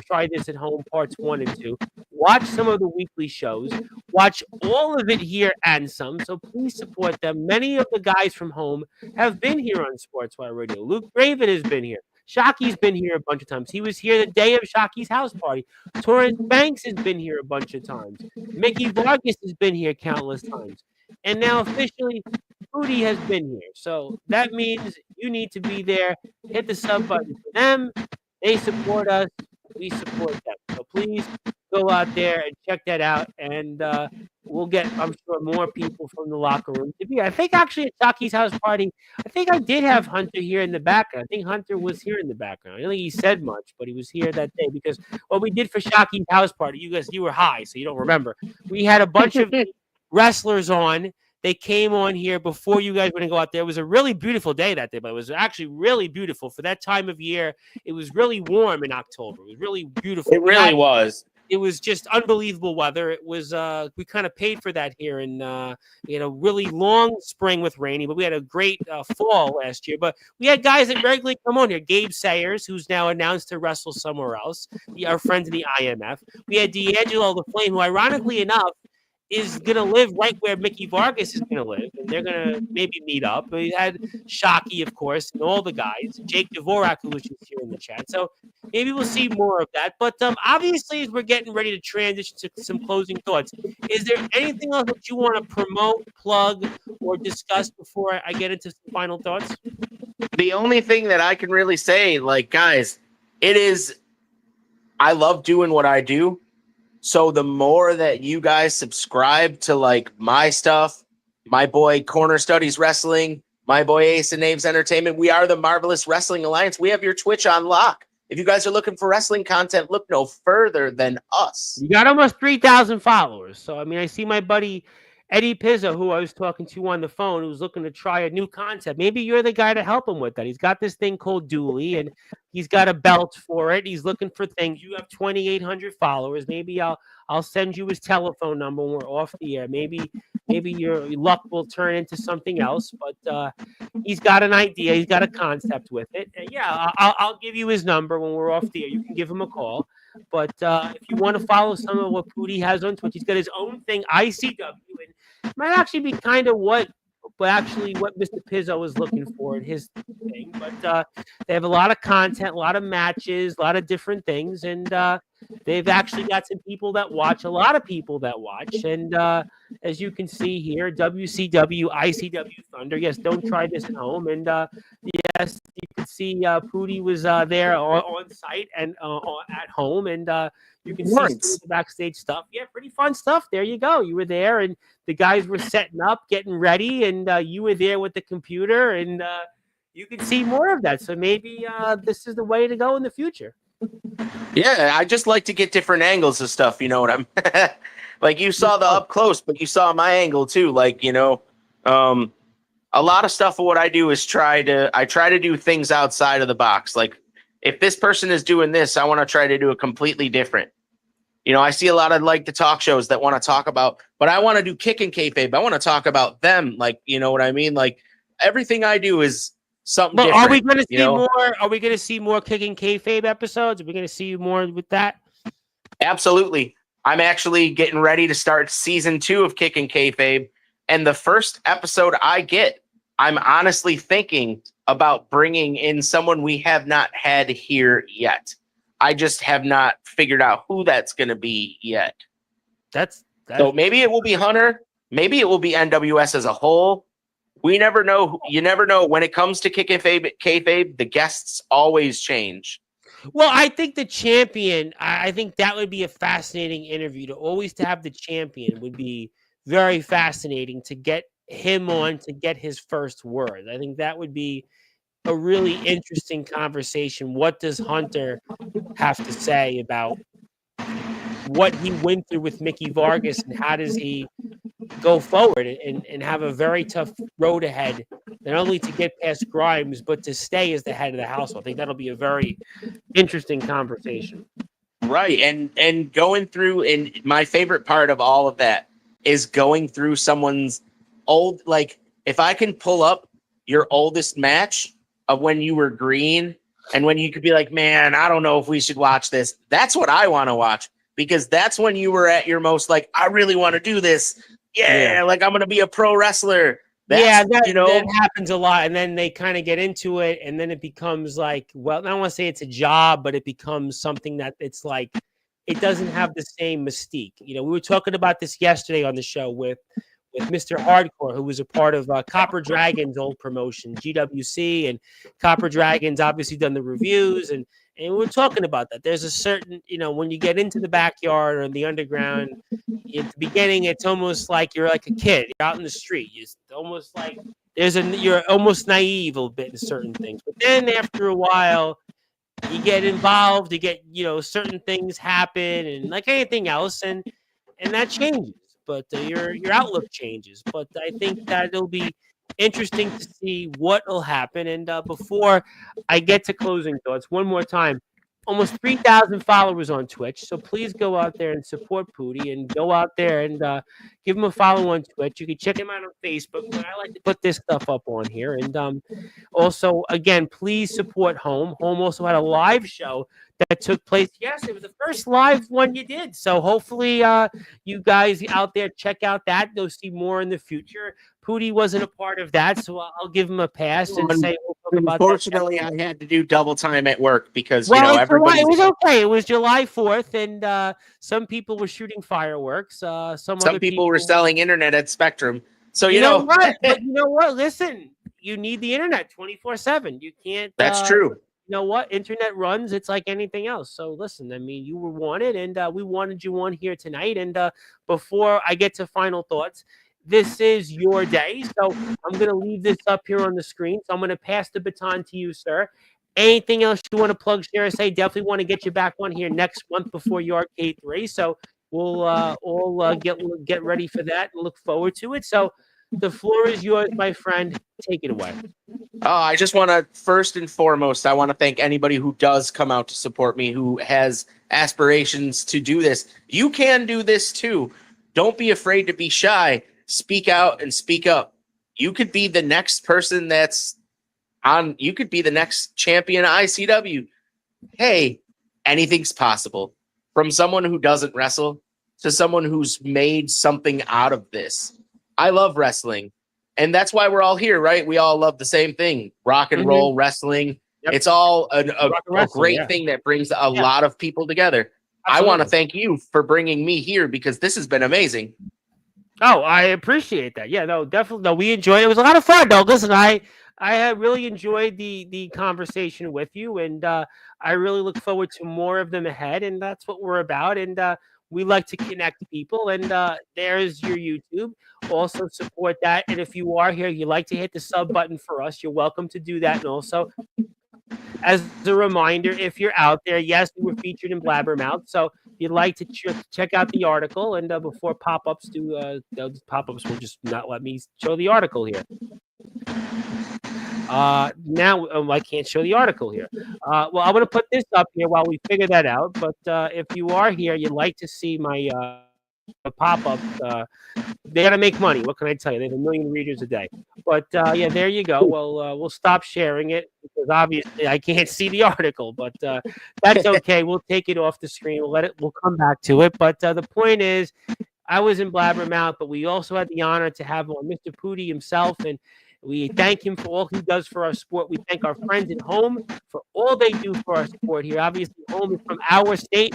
Try This at Home parts 1 and 2. Watch some of the weekly shows. Watch all of it here and some. So please support them. Many of the guys from Home have been here on Sportswire Radio. Luke Raven has been here. Shocky's been here a bunch of times. He was here the day of Shocky's house party. Torrance Banks has been here a bunch of times. Mickey Vargas has been here countless times. And now officially, Puti has been here. So that means you need to be there. Hit the sub button for them. They support us. We support them. So please go out there and check that out. And we'll get, I'm sure, more people from the locker room to be. I think actually at Shocky's house party, I think I did have Hunter here in the background. I think Hunter was here in the background. I don't think he said much, but he was here that day, because what we did for Shocky's house party, you were high, so you don't remember. We had a bunch of wrestlers on. They came on here before you guys were going to go out there. It was a really beautiful day that day, but it was actually really beautiful for that time of year. It was really warm in October. It was really beautiful. It really was. It was just unbelievable weather. It was we kind of paid for that here in really long spring with rainy, but we had a great fall last year. But we had guys that regularly come on here. Gabe Sayers, who's now announced to wrestle somewhere else, our friends in the IMF. We had D'Angelo the Flame, who ironically enough is going to live right where Mickey Vargas is going to live, and they're going to maybe meet up. We had Shockey, of course, and all the guys. Jake Dvorak, who was just here in the chat. So maybe we'll see more of that. But obviously, as we're getting ready to transition to some closing thoughts, is there anything else that you want to promote, plug, or discuss before I get into some final thoughts? The only thing that I can really say, like, guys, I love doing what I do. So the more that you guys subscribe to, like, my stuff, my boy Corner Studies Wrestling, my boy Ace and Naves Entertainment, we are the Marvelous Wrestling Alliance. We have your Twitch on lock. If you guys are looking for wrestling content, look no further than us. You got almost 3,000 followers. So, I mean, I see my buddy Eddie Pizzo, who I was talking to on the phone, who's looking to try a new concept. Maybe you're the guy to help him with that. He's got this thing called Dooley, and he's got a belt for it. He's looking for things. You have 2,800 followers. Maybe I'll send you his telephone number when we're off the air. Maybe your luck will turn into something else. But he's got an idea. He's got a concept with it. And yeah, I'll give you his number when we're off the air. You can give him a call. But if you want to follow some of what Puti has on Twitch, he's got his own thing, ICW, and it might actually be kind of what Mr. Pizzo is looking for in his thing. But they have a lot of content, a lot of matches, a lot of different things, and they've actually got some people that watch, a lot of people that watch, and as you can see here, WCW, ICW Thunder. Yes, don't try this at home. And yes, you can see Puti was there on site and at home, and you can see some of the backstage stuff. Yeah, pretty fun stuff. There you go. You were there, and the guys were setting up, getting ready, and you were there with the computer, and you can see more of that. So maybe this is the way to go in the future. Yeah, I just like to get different angles of stuff. You know what I'm like? You saw the up close, but you saw my angle too. Like, you know, a lot of stuff of what I do is try to do things outside of the box. Like, if this person is doing this, I want to try to do it completely different. You know, I see a lot of like the talk shows that want to talk about, but I want to do kick and kayfabe. I want to talk about them. Like, you know what I mean? Like, everything I do is something different. Are we going to see more? Are we going to see more kick and kayfabe episodes? Are we going to see more with that? Absolutely. I'm actually getting ready to start season 2 of Kick and Kayfabe, and the first episode I get, I'm honestly thinking about bringing in someone we have not had here yet. I just have not figured out who that's going to be yet. That's so maybe it will be Hunter. Maybe it will be NWS as a whole. We never know. You never know. When it comes to Kick and Kayfabe, the guests always change. Well, I think the champion, I think that would be a fascinating interview. To have the champion would be very fascinating, to get him on, to get his first word. I think that would be a really interesting conversation. What does Hunter have to say about what he went through with Mickey Vargas, and how does he go forward and have a very tough road ahead, not only to get past Grimes, but to stay as the head of the household? I think that'll be a very interesting conversation. Right. And going through, and my favorite part of all of that is going through someone's old, like, if I can pull up your oldest match of when you were green, and when you could be like, man, I don't know if we should watch this. That's what I want to watch, because that's when you were at your most, like, I really want to do this. Yeah, like, I'm going to be a pro wrestler. That happens a lot. And then they kind of get into it, and then it becomes like, well, I don't want to say it's a job, but it becomes something that it's like, it doesn't have the same mystique. You know, we were talking about this yesterday on the show with Mr. Hardcore, who was a part of Copper Dragon's old promotion, GWC, and Copper Dragon's obviously done the reviews, and we were talking about that. There's a certain, you know, when you get into the backyard or in the underground, at the beginning, it's almost like you're like a kid. You're out in the street. It's almost like you're almost naive a little bit in certain things. But then after a while, you get involved. You get, you know, certain things happen, and like anything else, and that changes. But your outlook changes. But I think that it'll be interesting to see what will happen. And before I get to closing thoughts, one more time, almost 3,000 followers on Twitch. So please go out there and support Puti, and go out there and give him a follow on Twitch. You can check him out on Facebook, but I like to put this stuff up on here. And also, again, please support Home. Home also had a live show that took place. Yes, it was the first live one you did. So hopefully you guys out there check out that. You'll see more in the future. Puti wasn't a part of that, so I'll give him a pass and say we'll talk about that. Unfortunately, I had to do double time at work because, you know, everybody. It was okay. It was July 4th, and some people were shooting fireworks. Some other people were selling internet at Spectrum. So, you know what? But you know what? Listen, you need the internet 24/7. You can't. That's true. You know what? Internet runs. It's like anything else. So listen, I mean, you were wanted, and we wanted you on here tonight. And before I get to final thoughts, this is your day. So I'm going to leave this up here on the screen. So I'm going to pass the baton to you, sir. Anything else you want to plug, share, or say? Definitely want to get you back on here next month before your K3. So we'll all get ready for that and look forward to it. So the floor is yours, my friend. Take it away. I just want to, first and foremost, I want to thank anybody who does come out to support me, who has aspirations to do this. You can do this too. Don't be afraid to be shy. Speak out and speak up. You could be the next person that's on. You could be the next champion ICW. Hey, anything's possible. From someone who doesn't wrestle to someone who's made something out of this. I love wrestling. And that's why we're all here, right? We all love the same thing. Rock and roll, wrestling. Yep. It's all a great thing that brings a lot of people together. Absolutely. I want to thank you for bringing me here, because this has been amazing. Oh, I appreciate that. Yeah, no, definitely. No, we enjoyed it. It was a lot of fun. No, listen, I had really enjoyed the conversation with you, and I really look forward to more of them ahead. And that's what we're about. And we like to connect people. And there's your YouTube. Also support that. And if you are here, you like to hit the sub button for us, you're welcome to do that. And also, as a reminder, if you're out there, yes, we were featured in Blabbermouth. So if you'd like to check out the article, and before pop-ups do, pop-ups will just not let me show the article here. Now I can't show the article here. Well, I'm going to put this up here while we figure that out. But if you are here, you'd like to see my pop-ups, they got to make money. What can I tell you? They have 1 million readers a day. But yeah, there you go. Well, we'll stop sharing it because obviously I can't see the article. But that's okay. We'll take it off the screen. We'll let it. We'll come back to it. But the point is, I was in Blabbermouth, but we also had the honor to have on Mr. Puti himself, and we thank him for all he does for our sport. We thank our friends at home for all they do for our sport here. Obviously, home is from our state.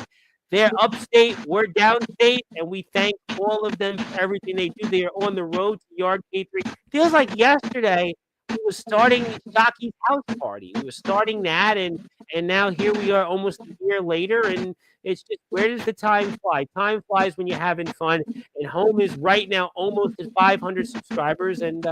They're upstate, we're downstate, and we thank all of them for everything they do. They are on the road to Yard K3. Feels like yesterday we were starting Shocky's house party. We were starting that, and now here we are almost a year later, and it's just, where does the time fly? Time flies when you're having fun, and home is right now almost at 500 subscribers, and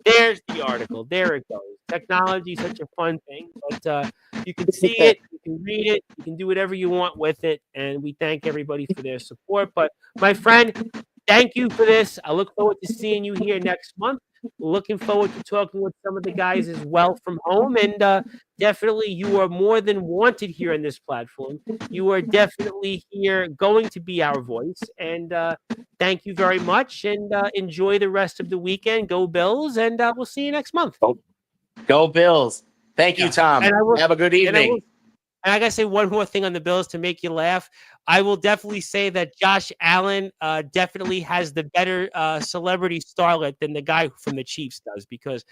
there's the article. There it goes. Technology is such a fun thing, but you can see it, you can read it, you can do whatever you want with it, and we thank everybody for their support. But my friend, thank you for this. I look forward to seeing you here next month. Looking forward to talking with some of the guys as well from home, and definitely you are more than wanted here on this platform. You are definitely here, going to be our voice, and thank you very much, and enjoy the rest of the weekend. Go Bills, and we'll see you next month. Go Bills. Thank you, Tom. Have a good evening. And I gotta say one more thing on the Bills to make you laugh. I will definitely say that Josh Allen definitely has the better celebrity starlet than the guy from the Chiefs does, because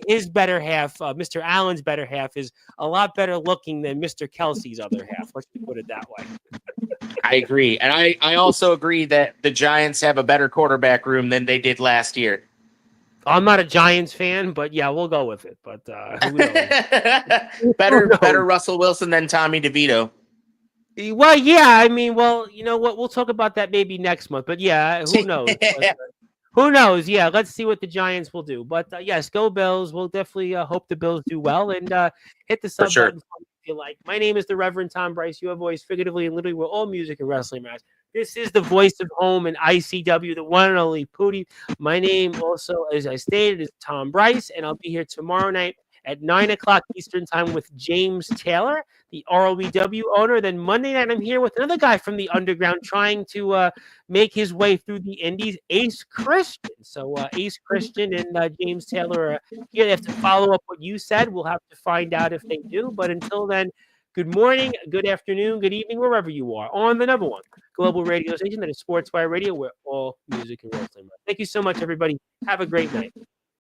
his better half, Mr. Allen's better half, is a lot better looking than Mr. Kelsey's other half. Let's put it that way. I agree. And I also agree that the Giants have a better quarterback room than they did last year. I'm not a Giants fan, but yeah, we'll go with it. But better Russell Wilson than Tommy DeVito. Well, yeah, I mean, well, you know what? We'll talk about that maybe next month. But yeah, who knows? Who knows? Yeah, let's see what the Giants will do. But yes, go Bills. We'll definitely hope the Bills do well, and hit the sub button if you like. My name is the Reverend Tom Bryce. Your voice, figuratively and literally, we're all music and wrestling matters. This is the voice of home in ICW, the one and only Puti. My name also, as I stated, is Tom Bryce, and I'll be here tomorrow night at 9 o'clock Eastern time with James Taylor, the ROEW owner. Then Monday night, I'm here with another guy from the underground trying to make his way through the indies, Ace Christian. So Ace Christian and James Taylor are here. They have to follow up what you said. We'll have to find out if they do. But until then, good morning, good afternoon, good evening, wherever you are, on the number one global radio station that is Sportswire Radio, where all music and wrestling. Thank you so much, everybody. Have a great night.